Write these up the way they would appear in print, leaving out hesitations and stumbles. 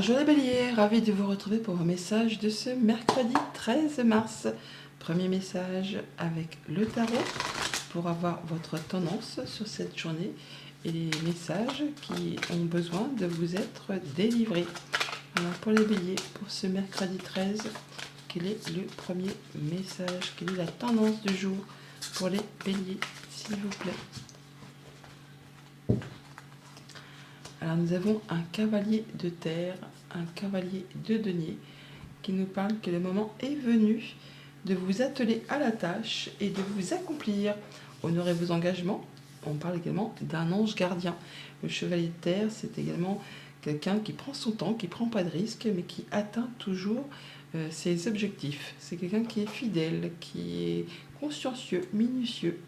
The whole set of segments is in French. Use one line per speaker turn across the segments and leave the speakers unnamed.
Bonjour les béliers, ravi de vous retrouver pour vos messages de ce mercredi 13 mars. Premier message avec le tarot pour avoir votre tendance sur cette journée et les messages qui ont besoin de vous être délivrés. Alors pour les béliers, pour ce mercredi 13, quel est le premier message? Quelle est la tendance du jour pour les béliers, s'il vous plaît? Alors nous avons un cavalier de terre, un cavalier de denier qui nous parle que le moment est venu de vous atteler à la tâche et de vous accomplir. Honorez vos engagements. On parle également d'un ange gardien. Le chevalier de terre, c'est également quelqu'un qui prend son temps, qui ne prend pas de risques, mais qui atteint toujours ses objectifs. C'est quelqu'un qui est fidèle, qui est consciencieux, minutieux,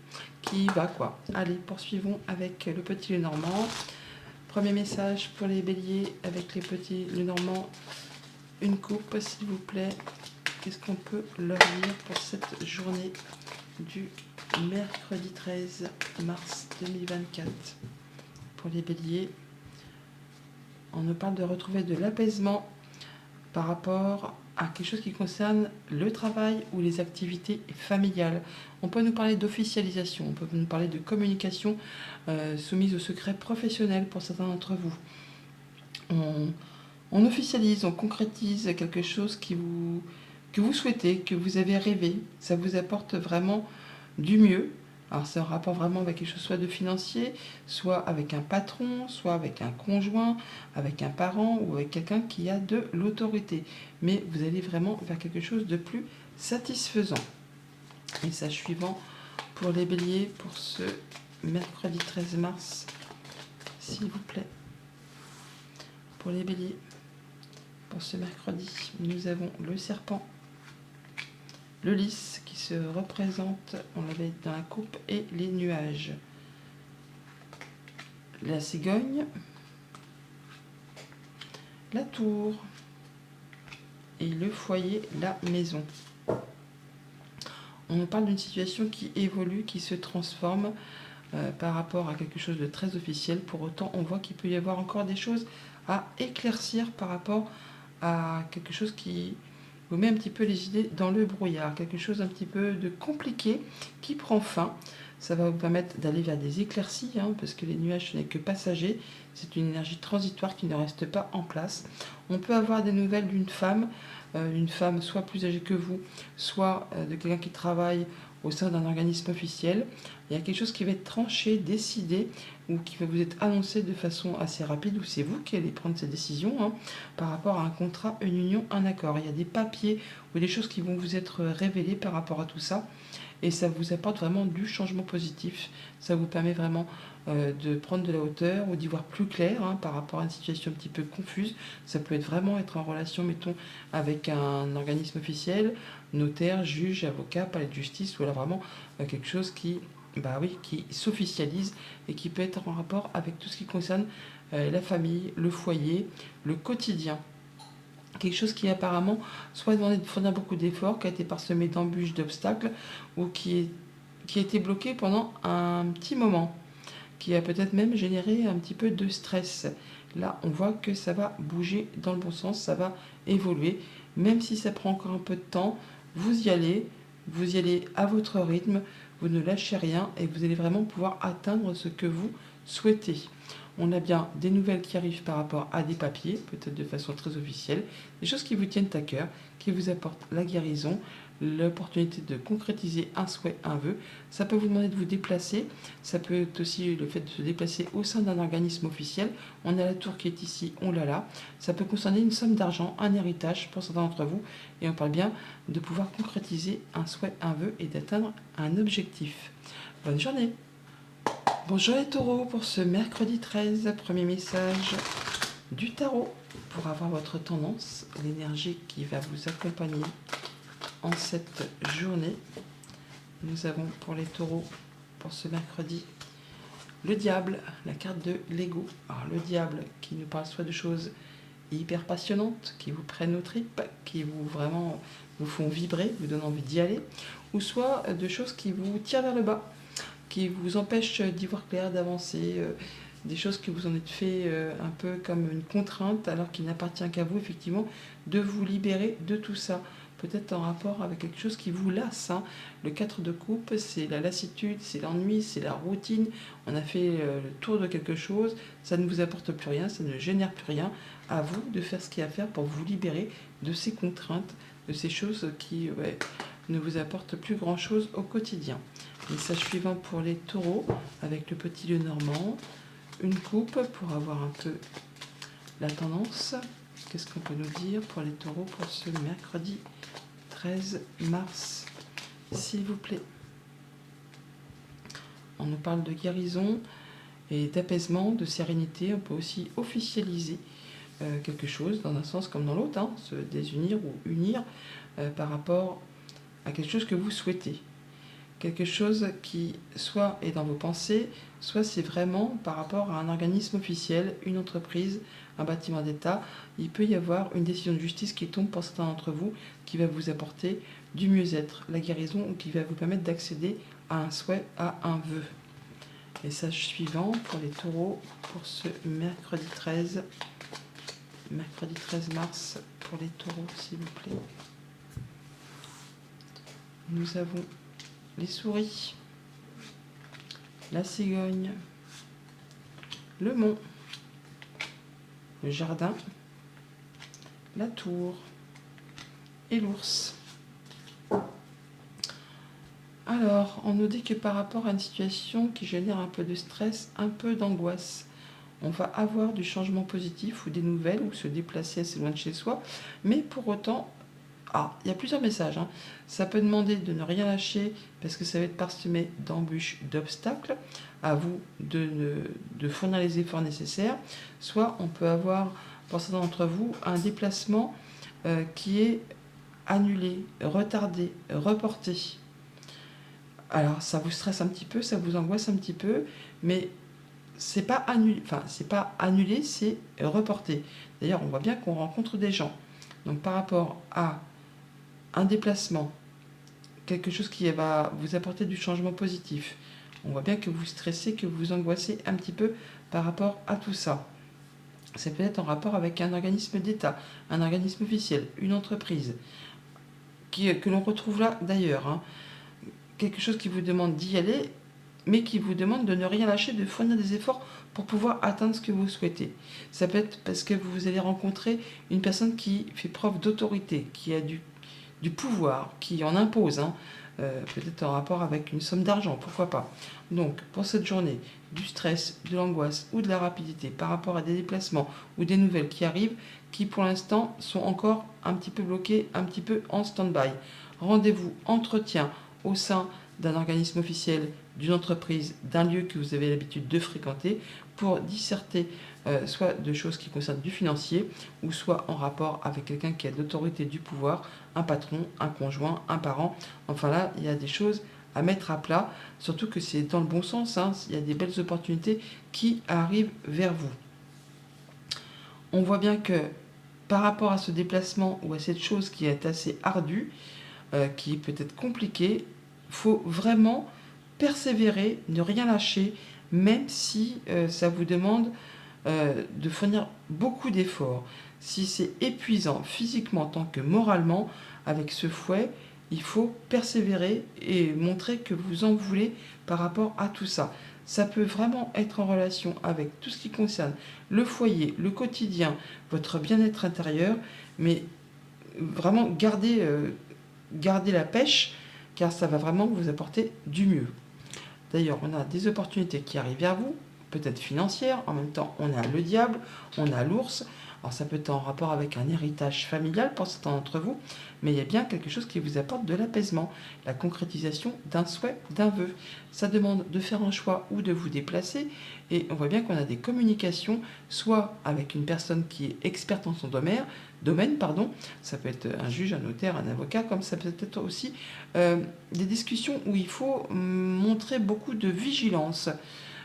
qui va quoi. Allez, poursuivons avec le petit Lenormand. Premier message pour les béliers avec les petits Lenormand. Une coupe, s'il vous plaît. Qu'est-ce qu'on peut leur dire pour cette journée du mercredi 13 mars 2024? Pour les béliers, on nous parle de retrouver de l'apaisement par rapport à quelque chose qui concerne le travail ou les activités familiales. On peut nous parler d'officialisation, on peut nous parler de communication soumise au secret professionnel pour certains d'entre vous. On officialise, on concrétise quelque chose que vous souhaitez, que vous avez rêvé. Ça vous apporte vraiment du mieux. Alors c'est un rapport vraiment avec quelque chose soit de financier, soit avec un patron, soit avec un conjoint, avec un parent ou avec quelqu'un qui a de l'autorité. Mais vous allez vraiment vers quelque chose de plus satisfaisant. Message suivant pour les béliers pour ce mercredi 13 mars, s'il vous plaît. Pour les béliers, pour ce mercredi, nous avons le serpent, le lys qui se représente, on l'avait dans la coupe, et les nuages. La cigogne, la tour et le foyer, la maison. On parle d'une situation qui évolue, qui se transforme par rapport à quelque chose de très officiel. Pour autant, on voit qu'il peut y avoir encore des choses à éclaircir par rapport à quelque chose qui vous met un petit peu les idées dans le brouillard, quelque chose un petit peu de compliqué qui prend fin. Ça va vous permettre d'aller vers des éclaircies, parce que les nuages, ce n'est que passager. C'est une énergie transitoire qui ne reste pas en place. On peut avoir des nouvelles d'une femme soit plus âgée que vous, soit de quelqu'un qui travaille au sein d'un organisme officiel. Il y a quelque chose qui va être tranché, décidé, ou qui va vous être annoncé de façon assez rapide, ou c'est vous qui allez prendre ces décisions par rapport à un contrat, une union, un accord. Il y a des papiers ou des choses qui vont vous être révélées par rapport à tout ça. Et ça vous apporte vraiment du changement positif. Ça vous permet vraiment de prendre de la hauteur ou d'y voir plus clair par rapport à une situation un petit peu confuse. Ça peut vraiment être en relation, mettons, avec un organisme officiel, notaire, juge, avocat, palais de justice, ou alors vraiment quelque chose qui s'officialise et qui peut être en rapport avec tout ce qui concerne la famille, le foyer, le quotidien. Quelque chose qui apparemment soit demandé de fournir beaucoup d'efforts, qui a été parsemé d'embûches, d'obstacles, ou qui a été bloqué pendant un petit moment, qui a peut-être même généré un petit peu de stress. Là, on voit que ça va bouger dans le bon sens, ça va évoluer, même si ça prend encore un peu de temps, vous y allez à votre rythme, vous ne lâchez rien et vous allez vraiment pouvoir atteindre ce que vous souhaitez. On a bien des nouvelles qui arrivent par rapport à des papiers, peut-être de façon très officielle, des choses qui vous tiennent à cœur, qui vous apportent la guérison, l'opportunité de concrétiser un souhait, un vœu. Ça peut vous demander de vous déplacer, ça peut être aussi le fait de se déplacer au sein d'un organisme officiel. On a la tour qui est ici, on l'a là. Ça peut concerner une somme d'argent, un héritage pour certains d'entre vous, et on parle bien de pouvoir concrétiser un souhait, un vœu et d'atteindre un objectif. Bonne journée! Bonjour les taureaux pour ce mercredi 13, premier message du tarot pour avoir votre tendance, l'énergie qui va vous accompagner en cette journée. Nous avons pour les taureaux pour ce mercredi le diable, la carte de l'ego. Alors le diable qui nous parle soit de choses hyper passionnantes, qui vous prennent aux tripes, qui vous font vibrer, vous donnent envie d'y aller, ou soit de choses qui vous tirent vers le bas, qui vous empêche d'y voir clair, d'avancer, des choses que vous en êtes fait un peu comme une contrainte, alors qu'il n'appartient qu'à vous, effectivement, de vous libérer de tout ça. Peut-être en rapport avec quelque chose qui vous lasse, hein. Le 4 de coupe, c'est la lassitude, c'est l'ennui, c'est la routine. On a fait le tour de quelque chose, ça ne vous apporte plus rien, ça ne génère plus rien. À vous de faire ce qu'il y a à faire pour vous libérer de ces contraintes, de ces choses qui ne vous apportent plus grand-chose au quotidien. Message suivant pour les taureaux, avec le petit le normand. Une coupe pour avoir un peu la tendance. Qu'est-ce qu'on peut nous dire pour les taureaux pour ce mercredi 13 mars, s'il vous plaît? On nous parle de guérison et d'apaisement, de sérénité. On peut aussi officialiser quelque chose dans un sens comme dans l'autre, hein, se désunir ou unir par rapport à quelque chose que vous souhaitez. Quelque chose qui soit est dans vos pensées, soit c'est vraiment par rapport à un organisme officiel, une entreprise, un bâtiment d'État. Il peut y avoir une décision de justice qui tombe pour certains d'entre vous, qui va vous apporter du mieux-être, la guérison, ou qui va vous permettre d'accéder à un souhait, à un vœu. Message suivant pour les taureaux pour ce mercredi 13 mars, pour les taureaux, s'il vous plaît. Nous avons les souris, la cigogne, le mont, le jardin, la tour et l'ours. Alors, on nous dit que par rapport à une situation qui génère un peu de stress, un peu d'angoisse, on va avoir du changement positif ou des nouvelles ou se déplacer assez loin de chez soi, mais pour autant, il y a plusieurs messages, hein. Ça peut demander de ne rien lâcher parce que ça va être parsemé d'embûches, d'obstacles. À vous de fournir les efforts nécessaires. Soit on peut avoir, pour certains d'entre vous, un déplacement qui est annulé, retardé, reporté. Alors ça vous stresse un petit peu, ça vous angoisse un petit peu, mais c'est pas annulé, c'est reporté. D'ailleurs, on voit bien qu'on rencontre des gens. Donc par rapport à un déplacement, quelque chose qui va vous apporter du changement positif, on voit bien que vous stressez, que vous angoissez un petit peu par rapport à tout ça. Ça peut être en rapport avec un organisme d'État, un organisme officiel, une entreprise, que l'on retrouve là d'ailleurs, hein. Quelque chose qui vous demande d'y aller, mais qui vous demande de ne rien lâcher, de fournir des efforts pour pouvoir atteindre ce que vous souhaitez. Ça peut être parce que vous allez rencontrer une personne qui fait preuve d'autorité, qui a du pouvoir, qui en impose, hein, peut-être en rapport avec une somme d'argent, pourquoi pas. Donc, pour cette journée, du stress, de l'angoisse ou de la rapidité par rapport à des déplacements ou des nouvelles qui arrivent, qui pour l'instant sont encore un petit peu bloquées, un petit peu en stand-by. Rendez-vous entretien au sein d'un organisme officiel, d'une entreprise, d'un lieu que vous avez l'habitude de fréquenter pour disserter soit de choses qui concernent du financier ou soit en rapport avec quelqu'un qui a de l'autorité, du pouvoir, un patron, un conjoint, un parent. Enfin là, il y a des choses à mettre à plat, surtout que c'est dans le bon sens, hein. Il y a des belles opportunités qui arrivent vers vous. On voit bien que par rapport à ce déplacement ou à cette chose qui est assez ardue, qui est peut-être compliquée, il faut vraiment persévérer, ne rien lâcher, même si ça vous demande de fournir beaucoup d'efforts. Si c'est épuisant physiquement tant que moralement, avec ce fouet, il faut persévérer et montrer que vous en voulez par rapport à tout ça. Ça peut vraiment être en relation avec tout ce qui concerne le foyer, le quotidien, votre bien-être intérieur, mais vraiment gardez la pêche, car ça va vraiment vous apporter du mieux. D'ailleurs, on a des opportunités qui arrivent vers vous, peut-être financières, en même temps on a le diable, on a l'ours. Alors ça peut être en rapport avec un héritage familial pour certains d'entre vous, mais il y a bien quelque chose qui vous apporte de l'apaisement, la concrétisation d'un souhait, d'un vœu. Ça demande de faire un choix ou de vous déplacer, et on voit bien qu'on a des communications, soit avec une personne qui est experte en son domaine, ça peut être un juge, un notaire, un avocat, comme ça peut être aussi des discussions où il faut montrer beaucoup de vigilance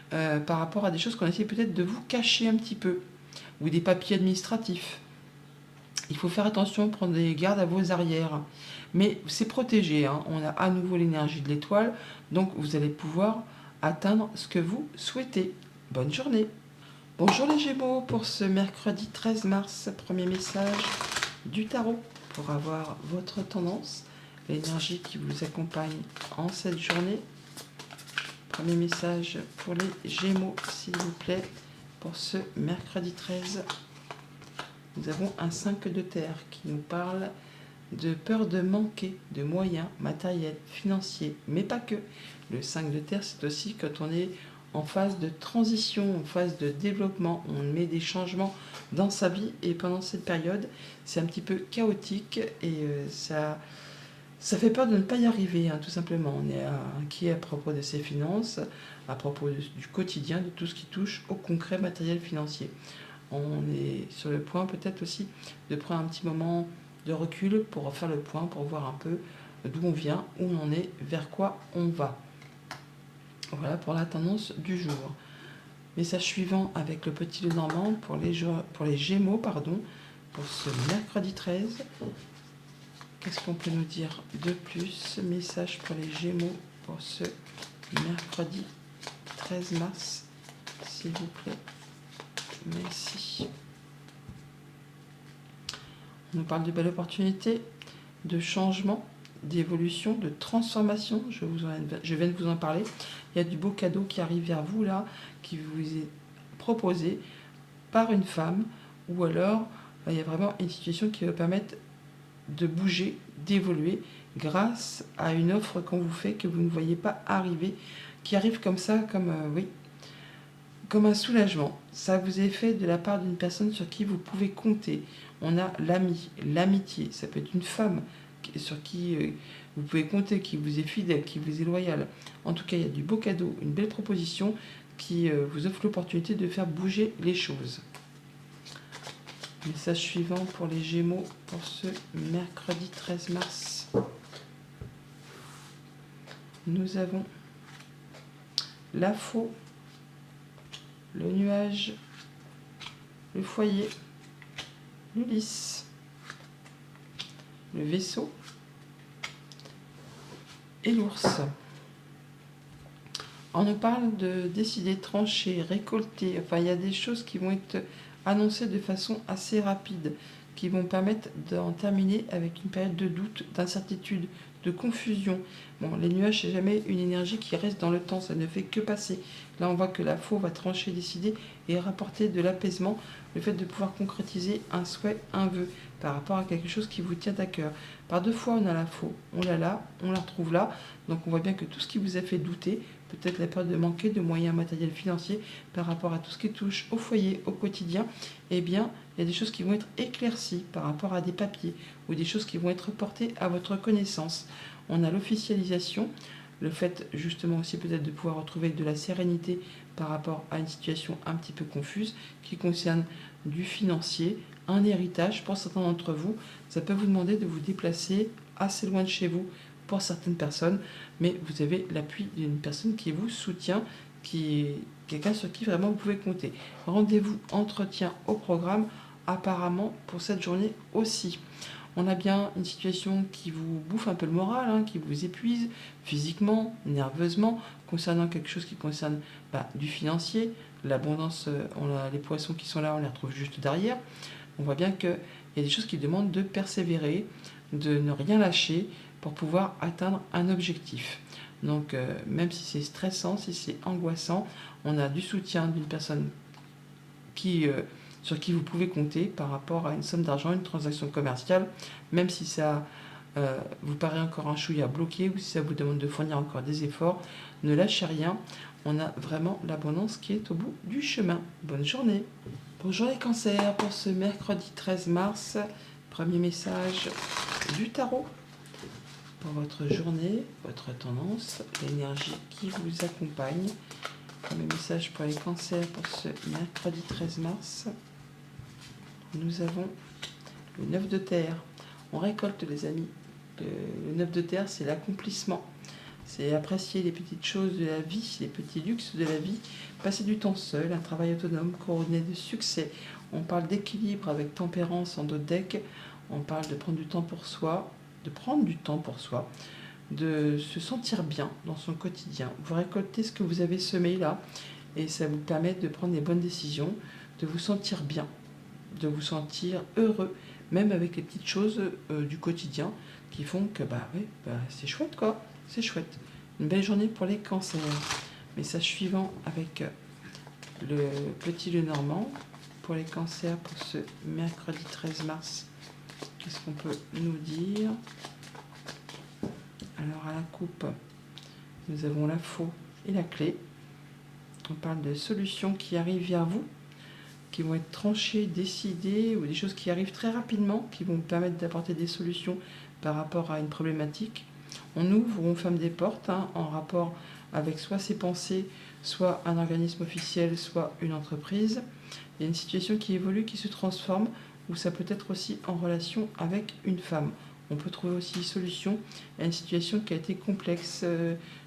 par rapport à des choses qu'on essaie peut-être de vous cacher un petit peu, ou des papiers administratifs. Il faut faire attention, prendre des gardes à vos arrières. Mais c'est protégé, hein. On a à nouveau l'énergie de l'étoile, donc vous allez pouvoir atteindre ce que vous souhaitez. Bonne journée! Bonjour les Gémeaux, pour ce mercredi 13 mars, premier message du tarot pour avoir votre tendance, l'énergie qui vous accompagne en cette journée. Premier message pour les Gémeaux, s'il vous plaît, pour ce mercredi 13. Nous avons un 5 de terre qui nous parle de peur de manquer de moyens matériels, financiers, mais pas que. Le 5 de terre, c'est aussi quand on est en phase de transition, en phase de développement, on met des changements dans sa vie et pendant cette période, c'est un petit peu chaotique et ça fait peur de ne pas y arriver, hein, tout simplement. On est inquiet à propos de ses finances, à propos du quotidien, de tout ce qui touche au concret matériel financier. On est sur le point peut-être aussi de prendre un petit moment de recul pour faire le point, pour voir un peu d'où on vient, où on en est, vers quoi on va. Voilà pour la tendance du jour. Message suivant avec le petit Lenormand pour les Gémeaux, pour ce mercredi 13. Qu'est-ce qu'on peut nous dire de plus? Message pour les Gémeaux pour ce mercredi 13 mars, s'il vous plaît. Merci. On nous parle de belles opportunités, de changement, d'évolution, de transformation. Je viens de vous en parler. Il y a du beau cadeau qui arrive vers vous là, qui vous est proposé par une femme, ou alors il y a vraiment une situation qui va permettre de bouger, d'évoluer grâce à une offre qu'on vous fait que vous ne voyez pas arriver, qui arrive comme ça, comme un soulagement. Ça vous est fait de la part d'une personne sur qui vous pouvez compter. On a l'ami, l'amitié, ça peut être une femme sur qui vous pouvez compter, qui vous est fidèle, qui vous est loyale. En tout cas, il y a du beau cadeau, une belle proposition qui vous offre l'opportunité de faire bouger les choses. Message suivant pour les Gémeaux pour ce mercredi 13 mars. Nous avons la faux, le nuage, le foyer, l'Ulysse, le vaisseau et l'ours. On nous parle de décider, trancher, récolter. Enfin, il y a des choses qui vont être annoncées de façon assez rapide, qui vont permettre d'en terminer avec une période de doute, d'incertitude, de confusion. Bon, les nuages, c'est jamais une énergie qui reste dans le temps, ça ne fait que passer. Là, on voit que la faux va trancher, décider et rapporter de l'apaisement, le fait de pouvoir concrétiser un souhait, un vœu, par rapport à quelque chose qui vous tient à cœur. Par deux fois, on a la faux, on l'a là, on la retrouve là, donc on voit bien que tout ce qui vous a fait douter, peut-être la peur de manquer de moyens matériels financiers par rapport à tout ce qui touche au foyer, au quotidien, eh bien, il y a des choses qui vont être éclaircies par rapport à des papiers ou des choses qui vont être portées à votre connaissance. On a l'officialisation, le fait justement aussi peut-être de pouvoir retrouver de la sérénité par rapport à une situation un petit peu confuse qui concerne du financier, un héritage pour certains d'entre vous. Ça peut vous demander de vous déplacer assez loin de chez vous pour certaines personnes, mais vous avez l'appui d'une personne qui vous soutient, qui est quelqu'un sur qui vraiment vous pouvez compter. Rendez-vous entretien au programme apparemment pour cette journée aussi. On a bien une situation qui vous bouffe un peu le moral, hein, qui vous épuise physiquement, nerveusement, concernant quelque chose qui concerne du financier. L'abondance, les poissons qui sont là, on les retrouve juste derrière. On voit bien qu'il y a des choses qui demandent de persévérer, de ne rien lâcher pour pouvoir atteindre un objectif. Donc même si c'est stressant, si c'est angoissant, on a du soutien d'une personne sur qui vous pouvez compter par rapport à une somme d'argent, une transaction commerciale, même si ça vous paraît encore un chouïa bloqué ou si ça vous demande de fournir encore des efforts, ne lâchez rien. On a vraiment l'abondance qui est au bout du chemin. Bonne journée. Bonjour les cancers, pour ce mercredi 13 mars, premier message du tarot pour votre journée, votre tendance, l'énergie qui vous accompagne. Premier message pour les cancers pour ce mercredi 13 mars. Nous avons le 9 de terre. On récolte les amis. Le 9 de terre, c'est l'accomplissement. C'est apprécier les petites choses de la vie, les petits luxes de la vie, passer du temps seul, un travail autonome couronné de succès. On parle d'équilibre avec tempérance en dos de deck. On parle de prendre du temps pour soi, de se sentir bien dans son quotidien. Vous récoltez ce que vous avez semé là, et ça vous permet de prendre des bonnes décisions, de vous sentir bien, de vous sentir heureux, même avec les petites choses du quotidien qui font que oui, c'est chouette quoi, c'est chouette. Une belle journée pour les cancers. Message suivant avec le petit Lenormand pour les cancers pour ce mercredi 13 mars. Qu'est-ce qu'on peut nous dire? Alors à la coupe, nous avons la faux et la clé. On parle de solutions qui arrivent vers vous, qui vont être tranchées, décidées, ou des choses qui arrivent très rapidement, qui vont vous permettre d'apporter des solutions par rapport à une problématique. On ouvre ou on ferme des portes en rapport avec soit ses pensées, soit un organisme officiel, soit une entreprise. Il y a une situation qui évolue, qui se transforme, ou ça peut être aussi en relation avec une femme. On peut trouver aussi solution à une situation qui a été complexe,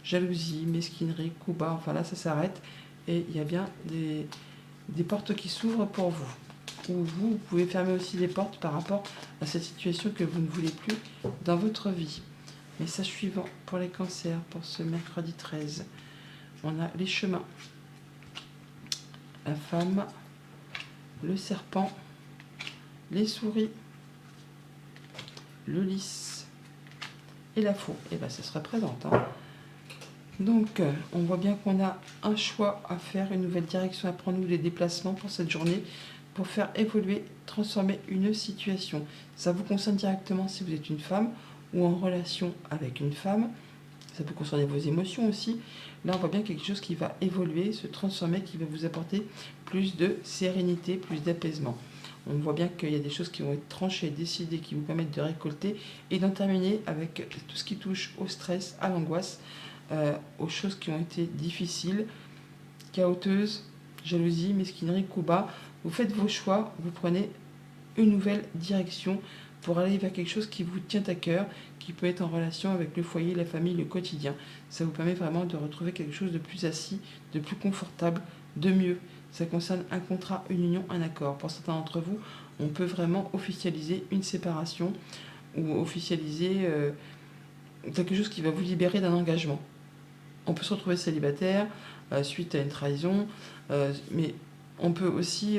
jalousie, mesquinerie, coup bas, enfin là ça s'arrête et il y a bien des portes qui s'ouvrent pour vous. Ou vous pouvez fermer aussi des portes par rapport à cette situation que vous ne voulez plus dans votre vie. Message suivant pour les cancers pour ce mercredi 13. On a les chemins, la femme, le serpent, les souris, le lys et la faux. Et ça se représente. Donc, on voit bien qu'on a un choix à faire, une nouvelle direction à prendre ou des déplacements pour cette journée pour faire évoluer, transformer une situation. Ça vous concerne directement si vous êtes une femme ou en relation avec une femme. Ça peut concerner vos émotions aussi. Là, on voit bien quelque chose qui va évoluer, se transformer, qui va vous apporter plus de sérénité, plus d'apaisement. On voit bien qu'il y a des choses qui vont être tranchées, décidées, qui vous permettent de récolter et d'en terminer avec tout ce qui touche au stress, à l'angoisse, aux choses qui ont été difficiles, chaoteuses, jalousie, mesquinerie, coup bas. Vous faites vos choix, vous prenez une nouvelle direction pour aller vers quelque chose qui vous tient à cœur, qui peut être en relation avec le foyer, la famille, le quotidien. Ça vous permet vraiment de retrouver quelque chose de plus assis, de plus confortable, de mieux. Ça concerne un contrat, une union, un accord. Pour certains d'entre vous, on peut vraiment officialiser une séparation ou officialiser quelque chose qui va vous libérer d'un engagement. On peut se retrouver célibataire suite à une trahison, mais on peut aussi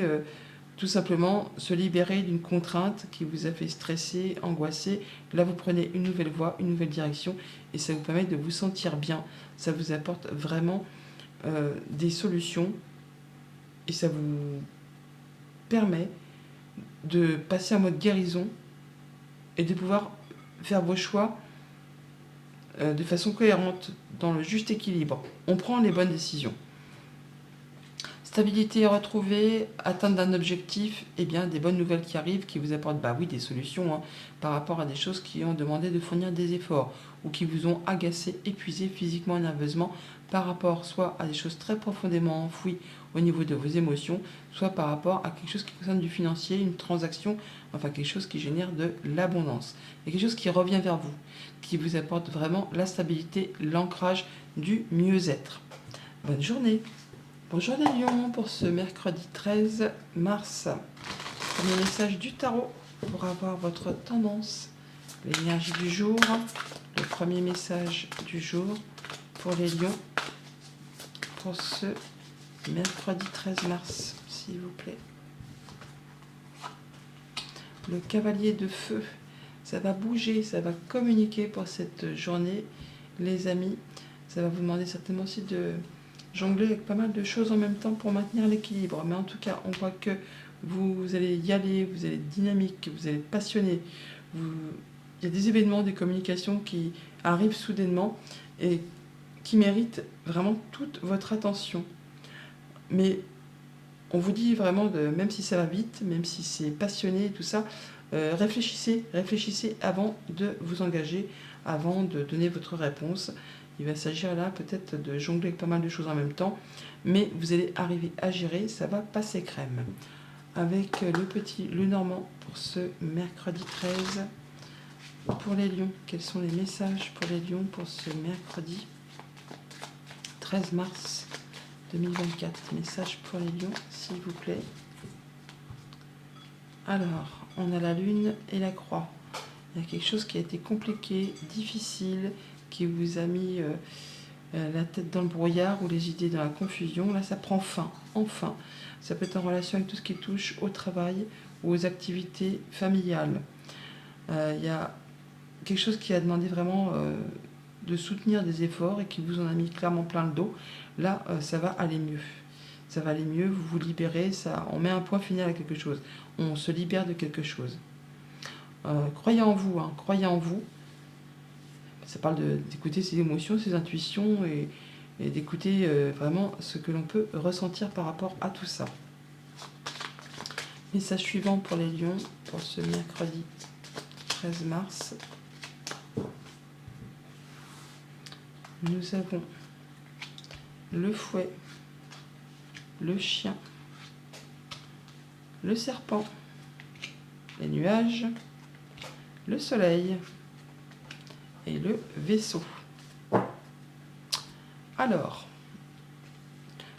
tout simplement se libérer d'une contrainte qui vous a fait stresser, angoisser. Là, vous prenez une nouvelle voie, une nouvelle direction, et ça vous permet de vous sentir bien. Ça vous apporte vraiment des solutions, et ça vous permet de passer en mode guérison et de pouvoir faire vos choix de façon cohérente, dans le juste équilibre. On prend les bonnes décisions. Stabilité retrouvée, atteinte d'un objectif, et bien des bonnes nouvelles qui arrivent, qui vous apportent des solutions par rapport à des choses qui ont demandé de fournir des efforts ou qui vous ont agacé, épuisé physiquement, nerveusement, par rapport soit à des choses très profondément enfouies au niveau de vos émotions, soit par rapport à quelque chose qui concerne du financier, une transaction, enfin quelque chose qui génère de l'abondance. Et quelque chose qui revient vers vous, qui vous apporte vraiment la stabilité, l'ancrage du mieux-être. Bonne journée. Bonjour les lions pour ce mercredi 13 mars. Premier message du tarot pour avoir votre tendance, l'énergie du jour. Le premier message du jour pour les lions pour ce mercredi 13 mars, s'il vous plaît. Le cavalier de feu, ça va bouger, ça va communiquer pour cette journée, les amis. Ça va vous demander certainement aussi de jongler avec pas mal de choses en même temps pour maintenir l'équilibre. Mais en tout cas, on voit que vous allez y aller, vous allez être dynamique, vous allez être passionné. Il y a des événements, des communications qui arrivent soudainement et qui méritent vraiment toute votre attention. Mais on vous dit vraiment, même si ça va vite, même si c'est passionné et tout ça, réfléchissez avant de vous engager, avant de donner votre réponse. Il va s'agir là peut-être de jongler avec pas mal de choses en même temps, mais vous allez arriver à gérer, ça va passer crème. Avec le petit Lenormand pour ce mercredi 13. Pour les lions, quels sont les messages pour les lions pour ce mercredi 13 mars 2024? Message pour les lions, s'il vous plaît. Alors, on a la lune et la croix. Il y a quelque chose qui a été compliqué, difficile, qui vous a mis la tête dans le brouillard ou les idées dans la confusion. Là, ça prend fin, enfin. Ça peut être en relation avec tout ce qui touche au travail ou aux activités familiales. Il y a quelque chose qui a demandé vraiment de soutenir des efforts et qui vous en a mis clairement plein le dos. Là, ça va aller mieux. Ça va aller mieux, vous vous libérez, on met un point final à quelque chose. On se libère de quelque chose. Croyez en vous, hein, croyez en vous. Ça parle d'écouter ses émotions, ses intuitions et d'écouter vraiment ce que l'on peut ressentir par rapport à tout ça. Message suivant pour les lions pour ce mercredi 13 mars. Nous avons le fouet, le chien, le serpent, les nuages, le soleil et le vaisseau. Alors,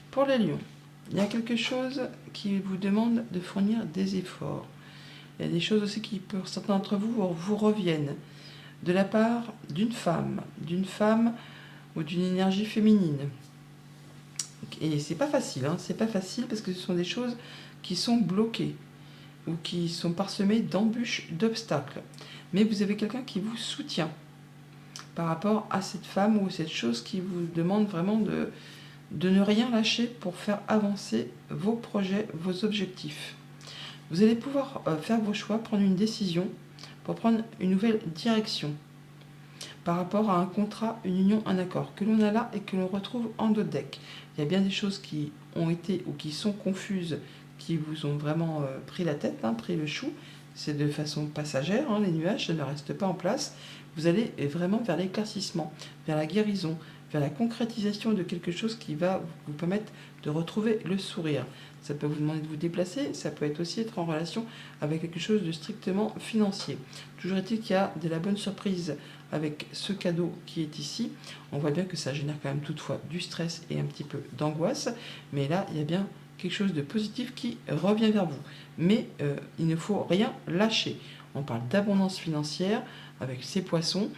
pour les lions, il y a quelque chose qui vous demande de fournir des efforts. Il y a des choses aussi qui, pour certains d'entre vous, vous reviennent de la part d'une femme ou d'une énergie féminine. Et c'est pas facile, hein, c'est pas facile parce que ce sont des choses qui sont bloquées ou qui sont parsemées d'embûches, d'obstacles. Mais vous avez quelqu'un qui vous soutient par rapport à cette femme ou cette chose qui vous demande vraiment de ne rien lâcher pour faire avancer vos projets, vos objectifs. Vous allez pouvoir faire vos choix, prendre une décision pour prendre une nouvelle direction par rapport à un contrat, une union, un accord que l'on a là et que l'on retrouve en d'autres decks. Il y a bien des choses qui ont été ou qui sont confuses, qui vous ont vraiment pris la tête, hein, pris le chou. C'est de façon passagère, hein, les nuages, ça ne reste pas en place. Vous allez vraiment vers l'éclaircissement, vers la guérison, vers la concrétisation de quelque chose qui va vous permettre de retrouver le sourire. Ça peut vous demander de vous déplacer, ça peut être aussi être en relation avec quelque chose de strictement financier. Toujours est-il qu'il y a de la bonne surprise avec ce cadeau qui est ici. On voit bien que ça génère quand même toutefois du stress et un petit peu d'angoisse, mais là, il y a bien quelque chose de positif qui revient vers vous. Mais il ne faut rien lâcher. On parle d'abondance financière avec ces poissons.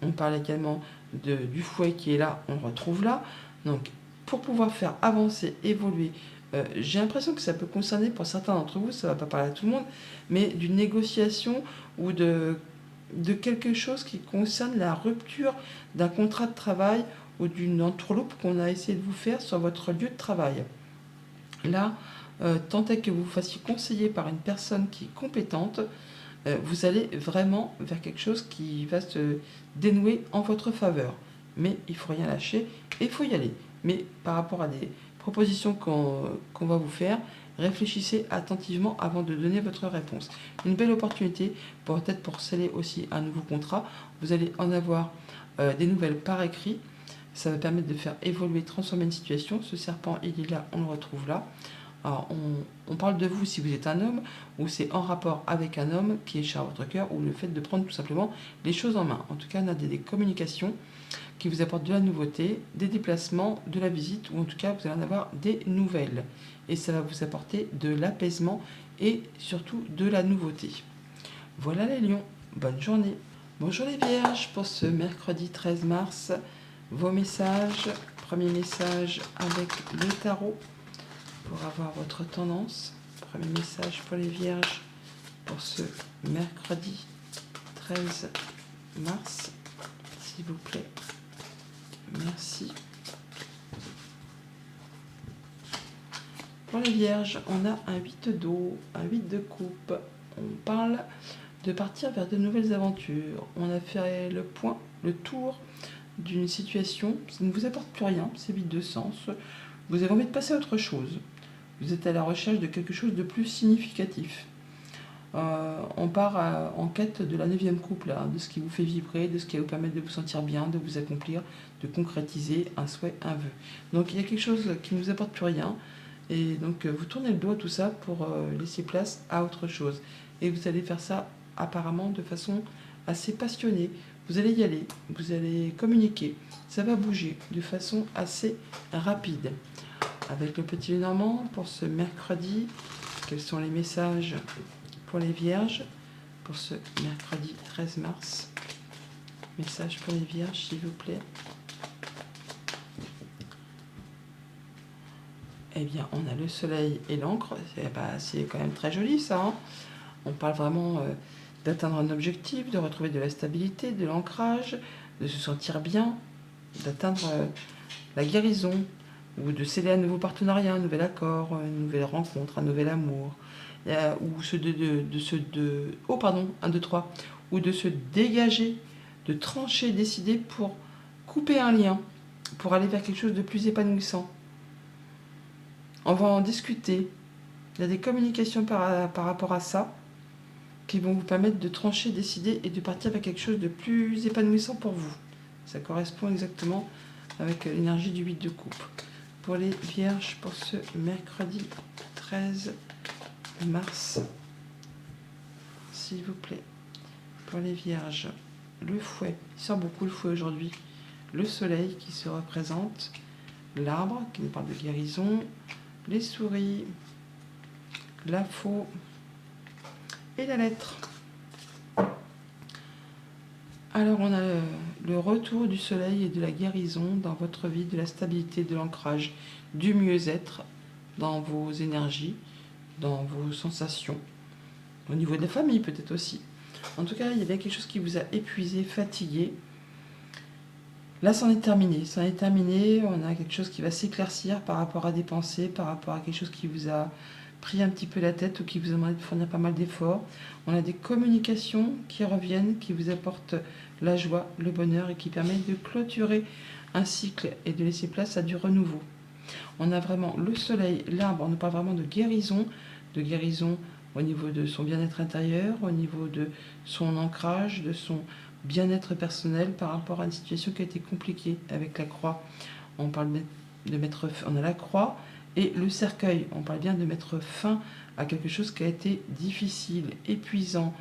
On parle également du fouet qui est là, on le retrouve là. Donc, pour pouvoir faire avancer, évoluer, j'ai l'impression que ça peut concerner pour certains d'entre vous, ça ne va pas parler à tout le monde, mais d'une négociation ou de quelque chose qui concerne la rupture d'un contrat de travail ou d'une entourloupe qu'on a essayé de vous faire sur votre lieu de travail. Là, tant est que vous vous fassiez conseiller par une personne qui est compétente, vous allez vraiment vers quelque chose qui va se dénouer en votre faveur. Mais il ne faut rien lâcher et il faut y aller. Mais par rapport à des propositions qu'on va vous faire, réfléchissez attentivement avant de donner votre réponse. Une belle opportunité, peut-être pour sceller aussi un nouveau contrat. Vous allez en avoir des nouvelles par écrit. Ça va permettre de faire évoluer, transformer une situation. Ce serpent, il est là, on le retrouve là. Alors, on parle de vous si vous êtes un homme, ou c'est en rapport avec un homme qui est cher à votre cœur, ou le fait de prendre tout simplement les choses en main. En tout cas, on a des communications qui vous apportent de la nouveauté, des déplacements, de la visite, ou en tout cas, vous allez en avoir des nouvelles. Et ça va vous apporter de l'apaisement et surtout de la nouveauté. Voilà les lions, bonne journée. Bonjour les vierges, pour ce mercredi 13 mars, vos messages. Premier message avec le tarot pour avoir votre tendance. Premier message pour les vierges pour ce mercredi 13 mars, s'il vous plaît. Merci. Pour les vierges, on a un 8 d'eau, un 8 de coupe. On parle de partir vers de nouvelles aventures. On a fait le point, le tour d'une situation. Ça ne vous apporte plus rien, c'est vide de sens. Vous avez envie de passer à autre chose. Vous êtes à la recherche de quelque chose de plus significatif. On part en quête de la 9e coupe, là, de ce qui vous fait vibrer, de ce qui va vous permettre de vous sentir bien, de vous accomplir, de concrétiser un souhait, un vœu. Donc il y a quelque chose qui ne vous apporte plus rien. Et donc vous tournez le dos à tout ça pour laisser place à autre chose. Et vous allez faire ça apparemment de façon assez passionnée. Vous allez y aller, vous allez communiquer. Ça va bouger de façon assez rapide. Avec le petit Lenormand pour ce mercredi, quels sont les messages pour les vierges pour ce mercredi 13 mars? Message pour les vierges, s'il vous plaît. eh bien, on a le soleil et l'encre. C'est quand même très joli, ça, hein. On parle vraiment d'atteindre un objectif, de retrouver de la stabilité, de l'ancrage, de se sentir bien, d'atteindre la guérison, ou de sceller un nouveau partenariat, un nouvel accord, une nouvelle rencontre, un nouvel amour, ou oh pardon, un, deux, trois, ou de se dégager, de trancher, décider pour couper un lien, pour aller vers quelque chose de plus épanouissant. On va en discuter. Il y a des communications par rapport à ça qui vont vous permettre de trancher, décider et de partir vers quelque chose de plus épanouissant pour vous. Ça correspond exactement avec l'énergie du 8 de coupe. Pour les vierges, pour ce mercredi 13 mars, s'il vous plaît. Pour les vierges, le fouet, il sort beaucoup le fouet aujourd'hui. Le soleil qui se représente, l'arbre qui nous parle de guérison, les souris, la faux et la lettre. Alors on a le retour du soleil et de la guérison dans votre vie, de la stabilité, de l'ancrage, du mieux-être dans vos énergies, dans vos sensations, au niveau de la famille peut-être aussi. En tout cas, il y a bien quelque chose qui vous a épuisé, fatigué. Là, c'en est terminé. C'en est terminé. On a quelque chose qui va s'éclaircir par rapport à des pensées, par rapport à quelque chose qui vous a pris un petit peu la tête ou qui vous a demandé de fournir pas mal d'efforts. On a des communications qui reviennent, qui vous apportent la joie, le bonheur et qui permettent de clôturer un cycle et de laisser place à du renouveau. On a vraiment le soleil, l'arbre, on nous parle vraiment de guérison au niveau de son bien-être intérieur, au niveau de son ancrage, de son bien-être personnel par rapport à une situation qui a été compliquée avec la croix. On parle de mettre, on a la croix et le cercueil. On parle bien de mettre fin à quelque chose qui a été difficile, épuisant,